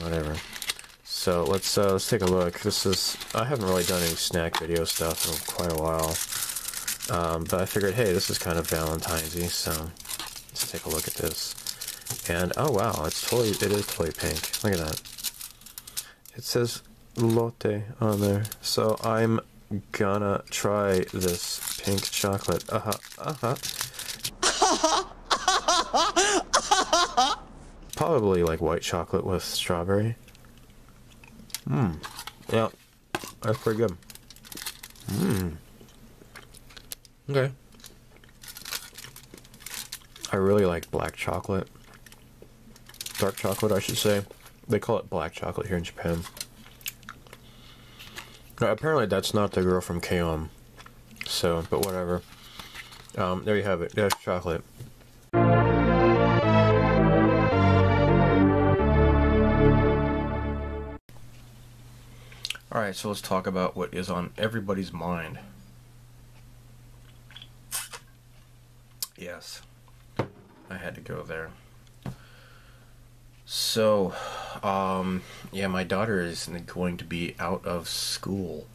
whatever. So let's take a look. I haven't really done any snack video stuff in quite a while, but I figured, hey, this is kind of Valentine's-y, so let's take a look at this. And oh wow, it is totally pink. Look at that. It says Lotte on there, so I'm gonna try this pink chocolate. Probably like white chocolate with strawberry. Yeah, that's pretty good. Okay. I really like black chocolate. Dark chocolate, I should say. They call it black chocolate here in Japan. Apparently that's not the girl from K-On! So, but whatever. There you have it. There's chocolate. Alright, so let's talk about what is on everybody's mind. Yes, I had to go there. So, yeah, my daughter is going to be out of school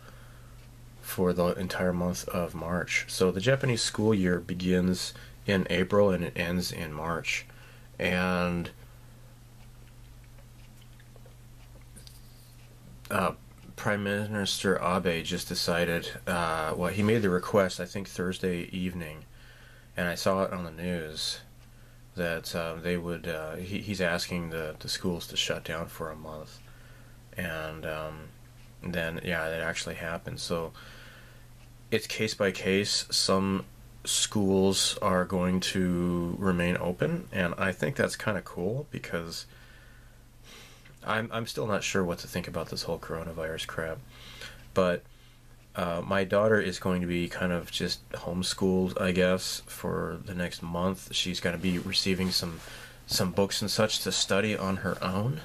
for the entire month of March. So the Japanese school year begins in April and it ends in March. And Prime Minister Abe just decided, well, he made the request, I think, Thursday evening, and I saw it on the news, that they would, he's asking the schools to shut down for a month. And then, yeah, that actually happened. So it's case by case. Some schools are going to remain open, and I think that's kind of cool, because I'm still not sure what to think about this whole coronavirus crap. But my daughter is going to be kind of just homeschooled, I guess, for the next month. She's going to be receiving some books and such to study on her own,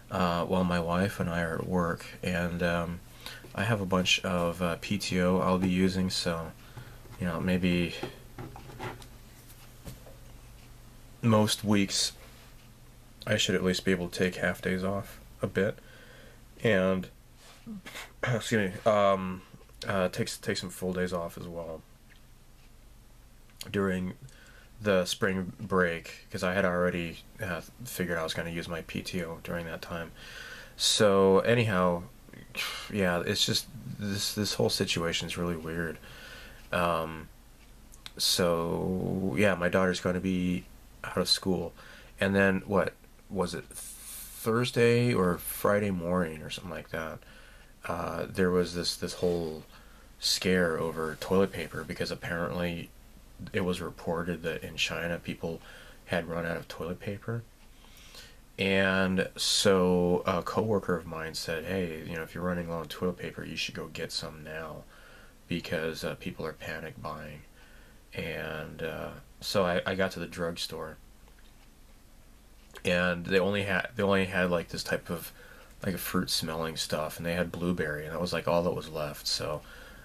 while my wife and I are at work. And I have a bunch of PTO I'll be using, so, you know, maybe most weeks I should at least be able to take half days off a bit, and excuse me, take some full days off as well during the spring break, because I had already figured I was going to use my PTO during that time. So anyhow, yeah, it's just this whole situation is really weird. So yeah, my daughter's going to be out of school, and then what was it, Thursday or Friday morning or something like that, there was this whole scare over toilet paper, because apparently it was reported that in China people had run out of toilet paper. And so a coworker of mine said, hey, you know, if you're running low on toilet paper, you should go get some now, because people are panic buying. And so I got to the drugstore, and they only had like this type of like a fruit smelling stuff, and they had blueberry, and that was like all that was left. So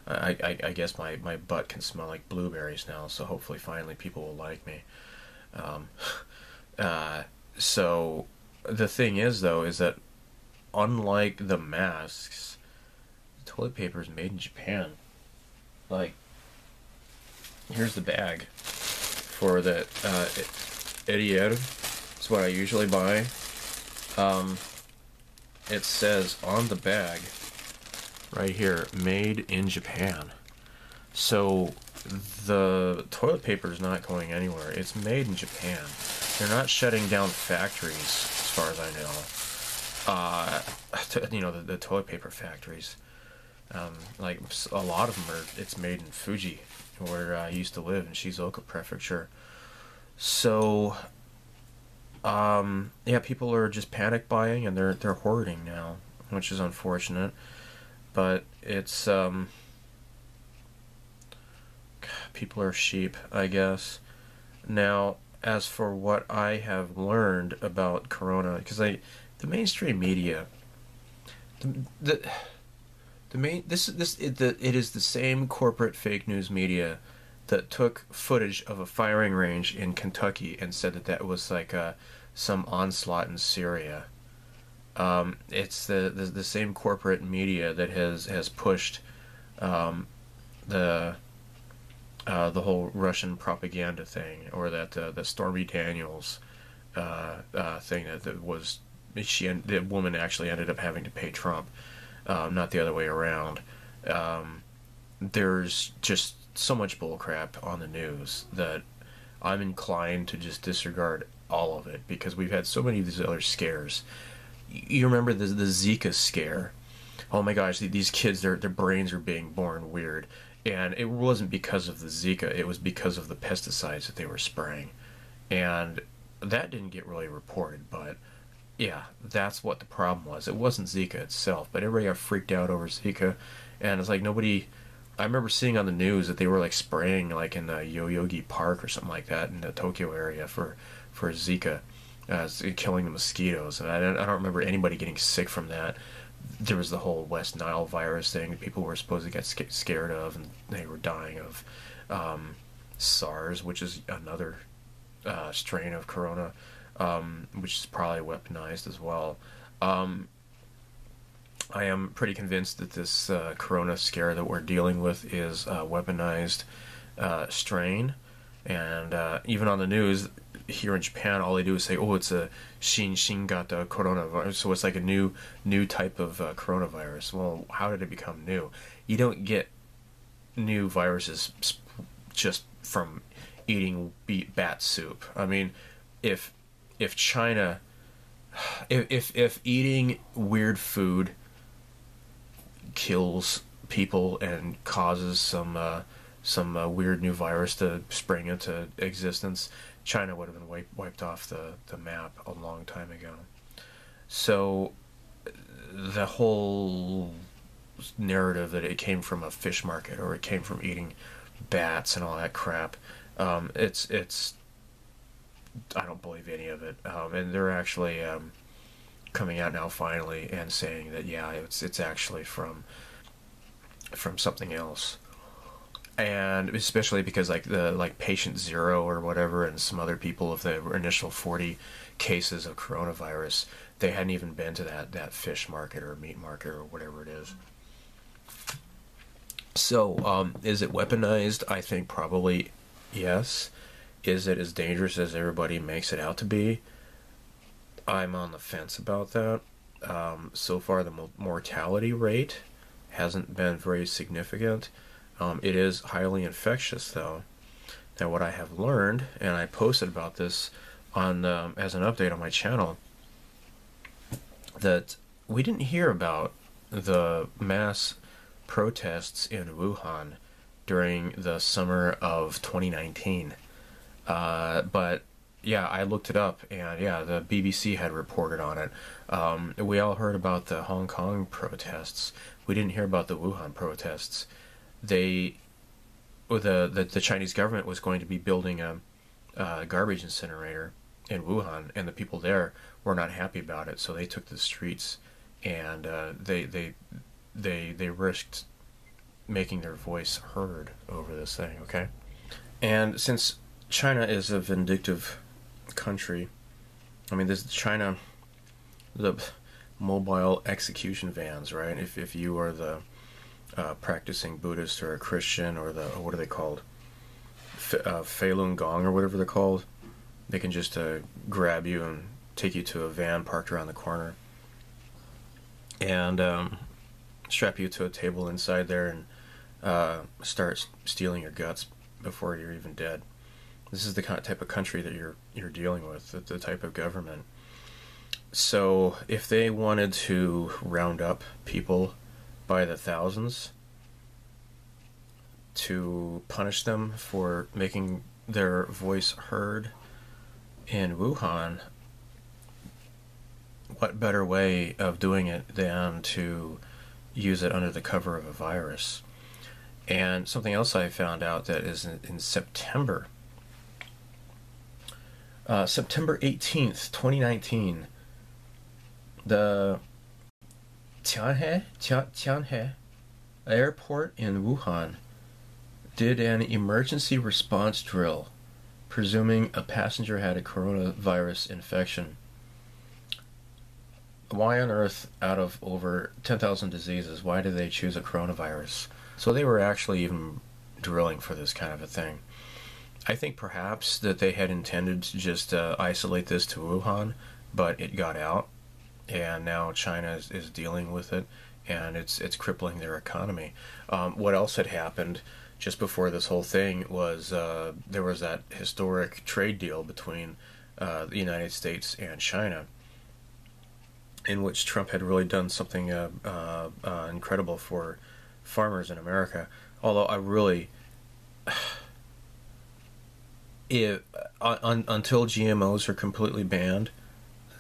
I guess my butt can smell like blueberries now, so hopefully finally people will like me. So the thing is, though, is that unlike the masks, the toilet paper is made in Japan. Like, here's the bag for the Edier. It's what I usually buy. It says on the bag right here, made in Japan. So the toilet paper is not going anywhere. It's made in Japan. They're not shutting down factories, as far as I know. The toilet paper factories. Like a lot of them are. It's made in Fuji, where I used to live in Shizuoka Prefecture. So, yeah, people are just panic buying and they're hoarding now, which is unfortunate. But it's people are sheep, I guess. Now, as for what I have learned about Corona, because the mainstream media, it is the same corporate fake news media that took footage of a firing range in Kentucky and said that was like some onslaught in Syria. It's the same corporate media that has pushed the whole Russian propaganda thing, or that the Stormy Daniels thing the woman actually ended up having to pay Trump, not the other way around. There's just so much bullcrap on the news that I'm inclined to just disregard all of it, because we've had so many of these other scares. You remember the Zika scare? Oh my gosh, these kids, their brains are being born weird. And it wasn't because of the Zika, it was because of the pesticides that they were spraying. And that didn't get really reported, but yeah, that's what the problem was. It wasn't Zika itself, but everybody got freaked out over Zika. And it's like I remember seeing on the news that they were like spraying like in the Yoyogi Park or something like that in the Tokyo area for Zika, killing the mosquitoes. And I don't remember anybody getting sick from that. There was the whole West Nile virus thing that people were supposed to get scared of, and they were dying of. SARS, which is another strain of corona, which is probably weaponized as well. I am pretty convinced that this corona scare that we're dealing with is a weaponized strain. And even on the news here in Japan, all they do is say, "Oh, it's a Shingata coronavirus." So it's like a new type of coronavirus. Well, how did it become new? You don't get new viruses just from eating bat soup. I mean, if China, if eating weird food kills people and causes some weird new virus to spring into existence, China would have been wiped off the map a long time ago. So the whole narrative that it came from a fish market or it came from eating bats and all that crap, it's I don't believe any of it. And they're actually coming out now finally and saying that yeah, it's actually from something else. And especially because like patient 0 or whatever and some other people of the initial 40 cases of coronavirus, they hadn't even been to that fish market or meat market or whatever it is. So is it weaponized? I think probably yes. Is it as dangerous as everybody makes it out to be? I'm on the fence about that. So far the mortality rate hasn't been very significant. It is highly infectious, though. Now, what I have learned, and I posted about this on as an update on my channel, that we didn't hear about the mass protests in Wuhan during the summer of 2019. But yeah, I looked it up, and yeah, the BBC had reported on it. We all heard about the Hong Kong protests. We didn't hear about the Wuhan protests. The Chinese government was going to be building a garbage incinerator in Wuhan, and the people there were not happy about it, so they took to the streets, and they risked making their voice heard over this thing, okay? And since China is a vindictive country, I mean, this China, the mobile execution vans, right? If you are the practicing Buddhist or a Christian or the, what are they called? Falun Gong or whatever they're called, they can just grab you and take you to a van parked around the corner and strap you to a table inside there and start stealing your guts before you're even dead. This is the type of country that you're dealing with, the type of government. So if they wanted to round up people by the thousands to punish them for making their voice heard in Wuhan, what better way of doing it than to use it under the cover of a virus? And something else I found out that is in September, September 18th, 2019, the Tianhe airport in Wuhan did an emergency response drill, presuming a passenger had a coronavirus infection. Why on earth, out of over 10,000 diseases, why did they choose a coronavirus? So they were actually even drilling for this kind of a thing. I think perhaps that they had intended to just isolate this to Wuhan, but it got out, and now China is dealing with it, and it's crippling their economy. What else had happened just before this whole thing was there was that historic trade deal between the United States and China, in which Trump had really done something incredible for farmers in America. Although I really, until GMOs are completely banned,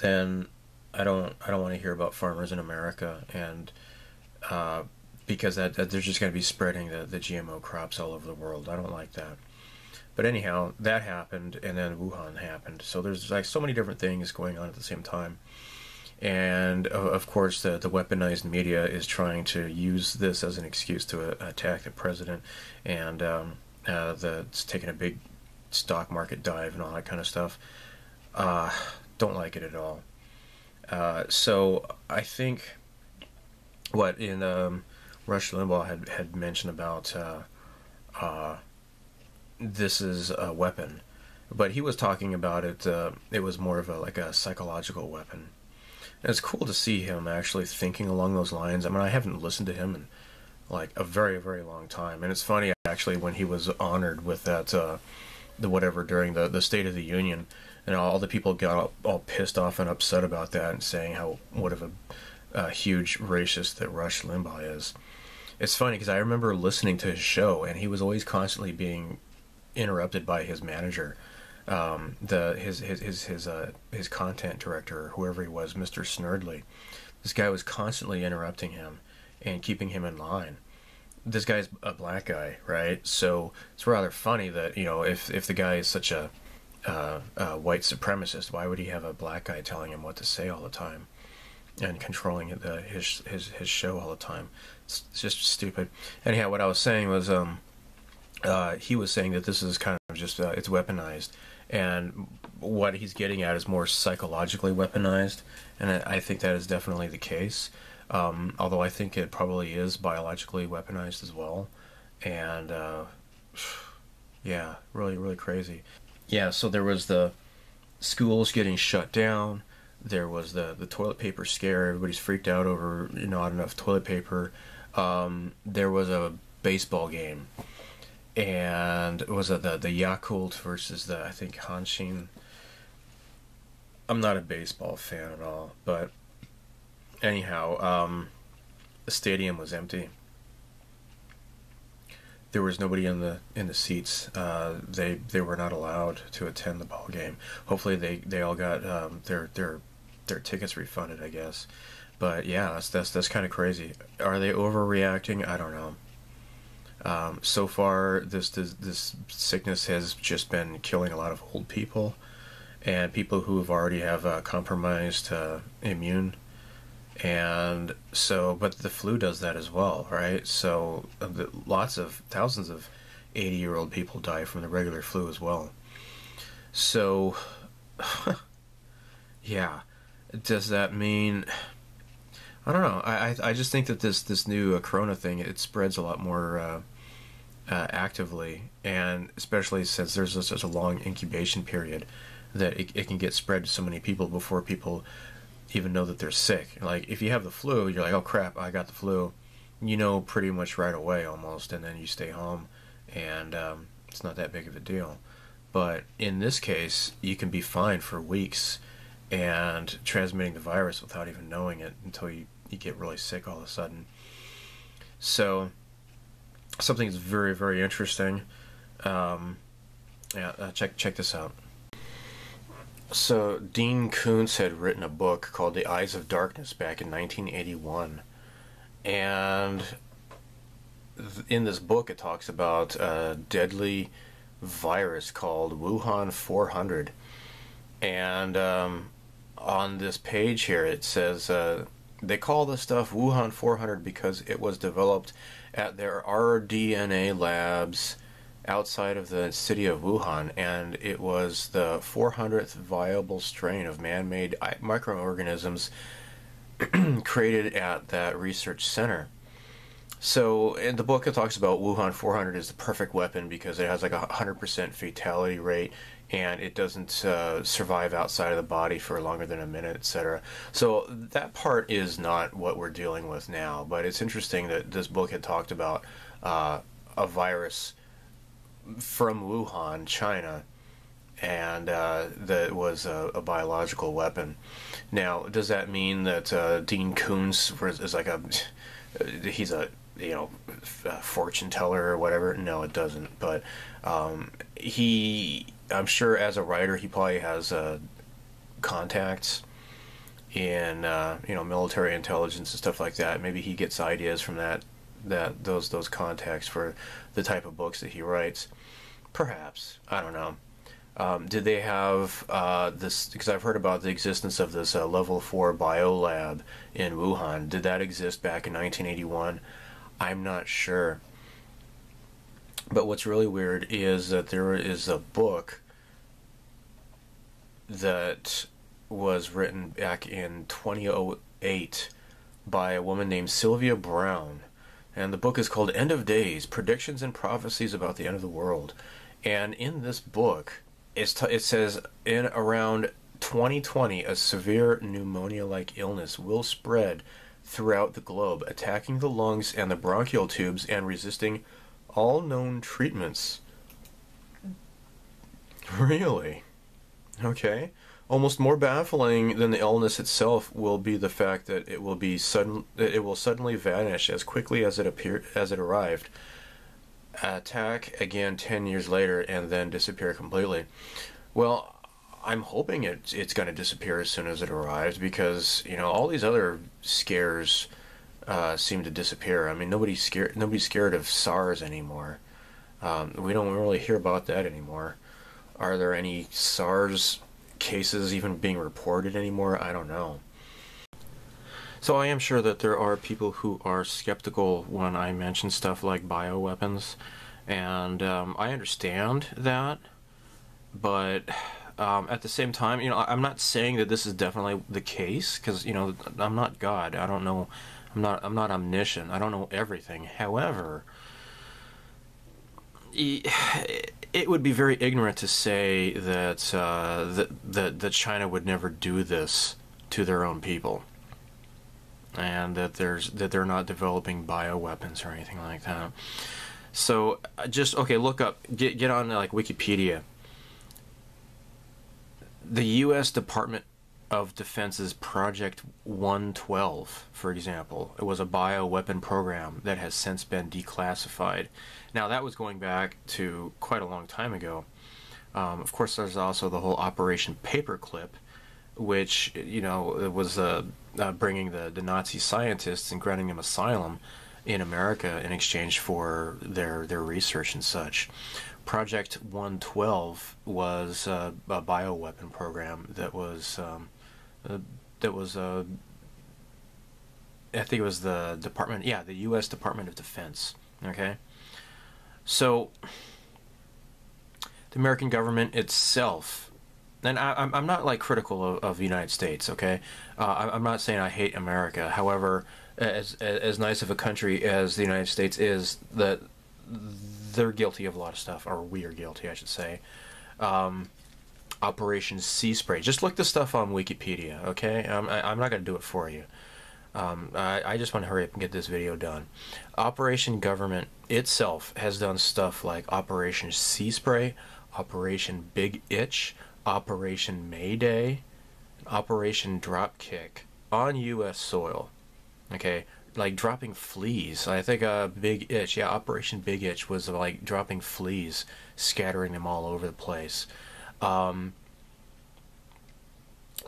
then I don't want to hear about farmers in America, and because that they're just going to be spreading the GMO crops all over the world. I don't like that. But anyhow, that happened, and then Wuhan happened. So there's like so many different things going on at the same time. And of course, the weaponized media is trying to use this as an excuse to attack the president, and it's taking a big stock market dive and all that kind of stuff. Don't like it at all. So I think what in Rush Limbaugh had mentioned about this is a weapon, but he was talking about it. It was more of a psychological weapon. And it's cool to see him actually thinking along those lines. I mean, I haven't listened to him in like a very, very long time. And it's funny, actually, when he was honored with that, the whatever, during the State of the Union, and all the people got all pissed off and upset about that and saying what of a huge racist that Rush Limbaugh is. It's funny because I remember listening to his show, and he was always constantly being interrupted by his manager. His content director, whoever he was, Mr. Snerdley. This guy was constantly interrupting him and keeping him in line. This guy's a black guy, right? So it's rather funny that, you know, if the guy is such a white supremacist, why would he have a black guy telling him what to say all the time and controlling his show all the time? It's just stupid. Anyhow, what I was saying was he was saying that this is kind of just it's weaponized. And what he's getting at is more psychologically weaponized, and I think that is definitely the case. Although I think it probably is biologically weaponized as well. And yeah, really, really crazy. Yeah, so there was the schools getting shut down. There was the toilet paper scare. Everybody's freaked out over not enough toilet paper. There was a baseball game. And it was the Yakult versus I think Hanshin. I'm not a baseball fan at all, but anyhow, the stadium was empty. There was nobody in the seats. They were not allowed to attend the ball game. Hopefully they all got their tickets refunded, I guess. But yeah, that's kind of crazy. Are they overreacting? I don't know. So far, this sickness has just been killing a lot of old people and people who have already have compromised immune And so, but the flu does that as well, right? So lots of thousands of 80-year-old people die from the regular flu as well. So, yeah, does that mean? I don't know. I just think that this new corona thing, it spreads a lot more actively, and especially since there's such a long incubation period, that it can get spread to so many people before people even know that they're sick. Like, if you have the flu, you're like, oh crap, I got the flu. You know pretty much right away almost, and then you stay home, and it's not that big of a deal. But in this case, you can be fine for weeks and transmitting the virus without even knowing it until you get really sick all of a sudden. So, something that's very, very interesting. Check this out. So, Dean Koontz had written a book called The Eyes of Darkness back in 1981. And in this book, it talks about a deadly virus called Wuhan 400. And on this page here, it says they call this stuff Wuhan 400 because it was developed at their rDNA labs outside of the city of Wuhan, and it was the 400th viable strain of man-made microorganisms created at that research center. So in the book, it talks about Wuhan 400 is the perfect weapon because it has like a 100% fatality rate, and it doesn't survive outside of the body for longer than a minute, etc. So that part is not what we're dealing with now, but it's interesting that this book had talked about a virus from Wuhan, China, and that was a biological weapon. Now, does that mean that Dean Koontz is like he's a fortune teller or whatever? No, it doesn't. But I'm sure as a writer, he probably has contacts in military intelligence and stuff like that. Maybe he gets ideas from those contacts for the type of books that he writes. Perhaps, I don't know. Did they have this? Because I've heard about the existence of this level 4 biolab in Wuhan. Did that exist back in 1981? I'm not sure. But what's really weird is that there is a book that was written back in 2008 by a woman named Sylvia Brown. And the book is called End of Days, Predictions and Prophecies About the End of the World. And in this book, it says, in around 2020, a severe pneumonia-like illness will spread throughout the globe, attacking the lungs and the bronchial tubes and resisting all known treatments. Really? Okay. Almost more baffling than the illness itself will be the fact that it will suddenly vanish as quickly as it arrived, attack again 10 years later, and then disappear completely. Well, I'm hoping it's going to disappear as soon as it arrives, because all these other scares seem to disappear. I mean, nobody's scared of SARS anymore. We don't really hear about that anymore. Are there any SARS cases even being reported anymore? I don't know. So I am sure that there are people who are skeptical when I mention stuff like bioweapons, and I understand that, but at the same time, I'm not saying that this is definitely the case, because I'm not God. I don't know. I'm not omniscient. I don't know everything. However, it would be very ignorant to say that that China would never do this to their own people, and that they're not developing bioweapons or anything like that. So just look up, get on like Wikipedia. The U.S. Department of Defense's Project 112, for example, it was a bioweapon program that has since been declassified. Now, that was going back to quite a long time ago. Of course, there's also the whole Operation Paperclip, which, it was bringing the Nazi scientists and granting them asylum in America in exchange for their research and such. Project 112 was a bioweapon program that was I think it was the Department, yeah, the U.S. Department of Defense. Okay, so the American government itself, and I'm not like critical of the United States. Okay, I'm not saying I hate America. However, as nice of a country as the United States is, that they're guilty of a lot of stuff, or we are guilty, I should say. Operation Sea Spray. Just look this stuff on Wikipedia. Okay, I'm not going to do it for you. I just want to hurry up and get this video done. Operation Government itself has done stuff like Operation Sea Spray, Operation Big Itch, Operation Mayday, Operation Dropkick on U.S. soil. Okay, like dropping fleas. I think Big Itch, yeah, Operation Big Itch was like dropping fleas, scattering them all over the place. You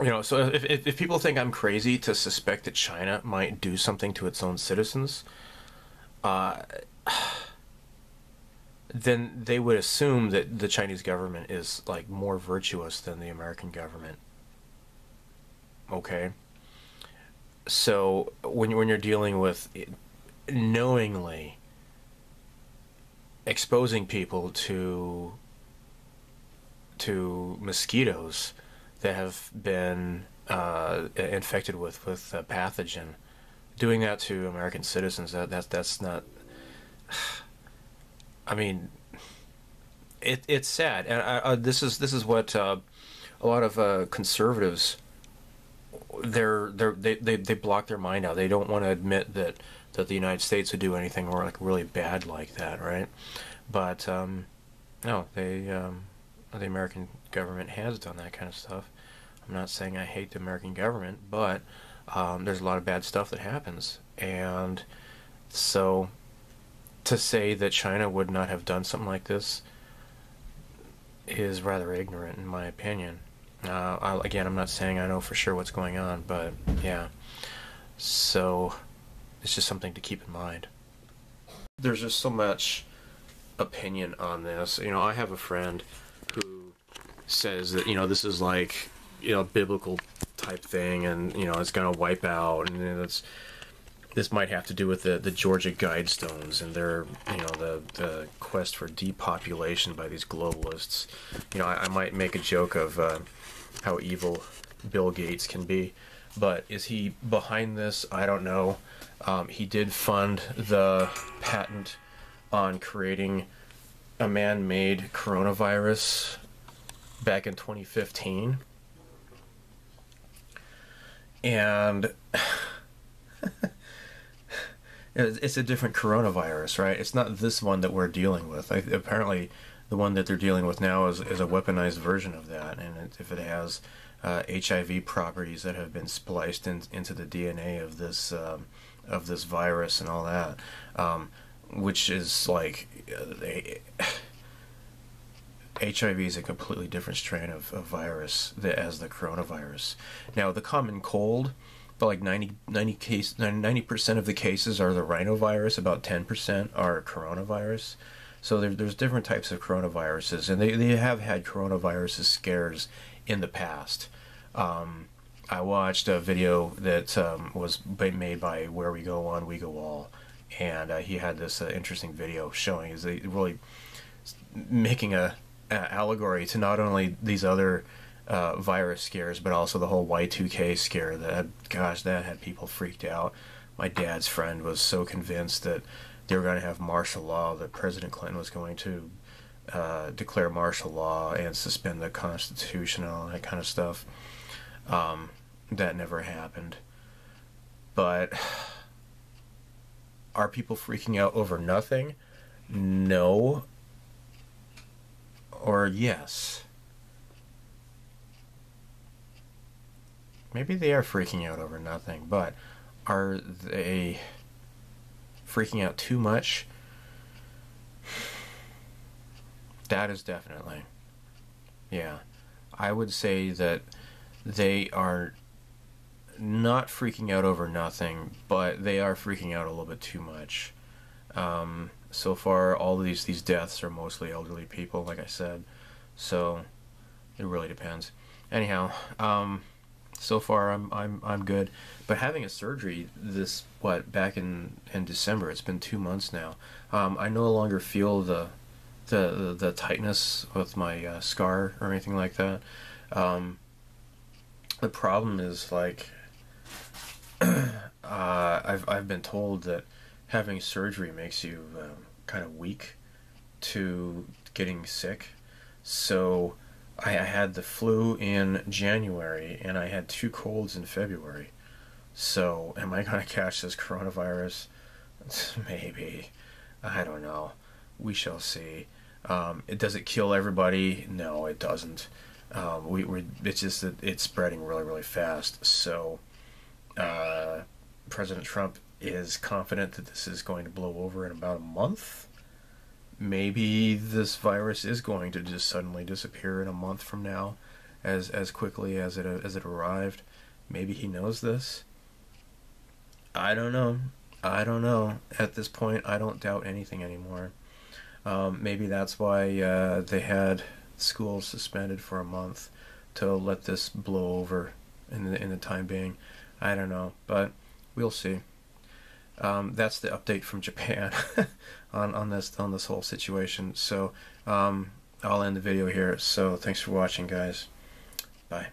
know, so if people think I'm crazy to suspect that China might do something to its own citizens, then they would assume that the Chinese government is like more virtuous than the American government. Okay? So when you're dealing with knowingly exposing people to mosquitoes that have been infected with a pathogen, doing that to American citizens, that's not. I mean, it's sad, and this is what a lot of conservatives, they block their mind out. They don't want to admit that the United States would do anything or like really bad like that, right? But no, the American government has done that kind of stuff. I'm not saying I hate the American government, but there's a lot of bad stuff that happens, and so to say that China would not have done something like this is rather ignorant, in my opinion. Again, I'm not saying I know for sure what's going on, but yeah. So it's just something to keep in mind. There's just so much opinion on this. You know, I have a friend who says that, you know, this is like, you know, biblical type thing, and you know, it's gonna wipe out, and this might have to do with the Georgia Guidestones and their, you know, the quest for depopulation by these globalists. You know, I might make a joke of how evil Bill Gates can be, but is he behind this? I don't know. He did fund the patent on creating a man-made coronavirus back in 2015. And it's a different coronavirus, right? It's not this one that we're dealing with. Apparently, the one that they're dealing with now is a weaponized version of that, and if it has HIV properties that have been spliced into the DNA of this virus and all that, which is like HIV is a completely different strain of virus as the coronavirus. Now, the common cold, but like 90% of the cases are the rhinovirus, about 10% are coronavirus. So there's different types of coronaviruses, and they have had coronaviruses scares in the past. I watched a video that was made by Where We Go On, We Go All, and he had this interesting video showing is they really making a allegory to not only these other virus scares, but also the whole Y2K scare. That, gosh, that had people freaked out. My dad's friend was so convinced that they were going to have martial law, that President Clinton was going to declare martial law and suspend the Constitution and all that kind of stuff. That never happened. But are people freaking out over nothing? No. Or yes. Maybe they are freaking out over nothing, but are they freaking out too much? That is definitely. Yeah. I would say that they are not freaking out over nothing, but they are freaking out a little bit too much. So far, all of these deaths are mostly elderly people, like I said. So, it really depends. Anyhow, So far, I'm good. But having a surgery back in December, it's been 2 months now. I no longer feel the tightness with my scar or anything like that. The problem is, like, I've been told that having surgery makes you kind of weak to getting sick. So I had the flu in January and I had 2 colds in February. So am I gonna catch this coronavirus? Maybe. I don't know. We shall see. Does it kill everybody? No, it doesn't. It's just that it's spreading really, really fast. So President Trump is confident that this is going to blow over in about a month. Maybe this virus is going to just suddenly disappear in a month from now, as quickly as it arrived. Maybe he knows this. I don't know. At this point, I don't doubt anything anymore. Maybe that's why they had schools suspended for a month to let this blow over in the time being. I don't know, but we'll see. That's the update from Japan on this whole situation. So I'll end the video here. So thanks for watching, guys. Bye.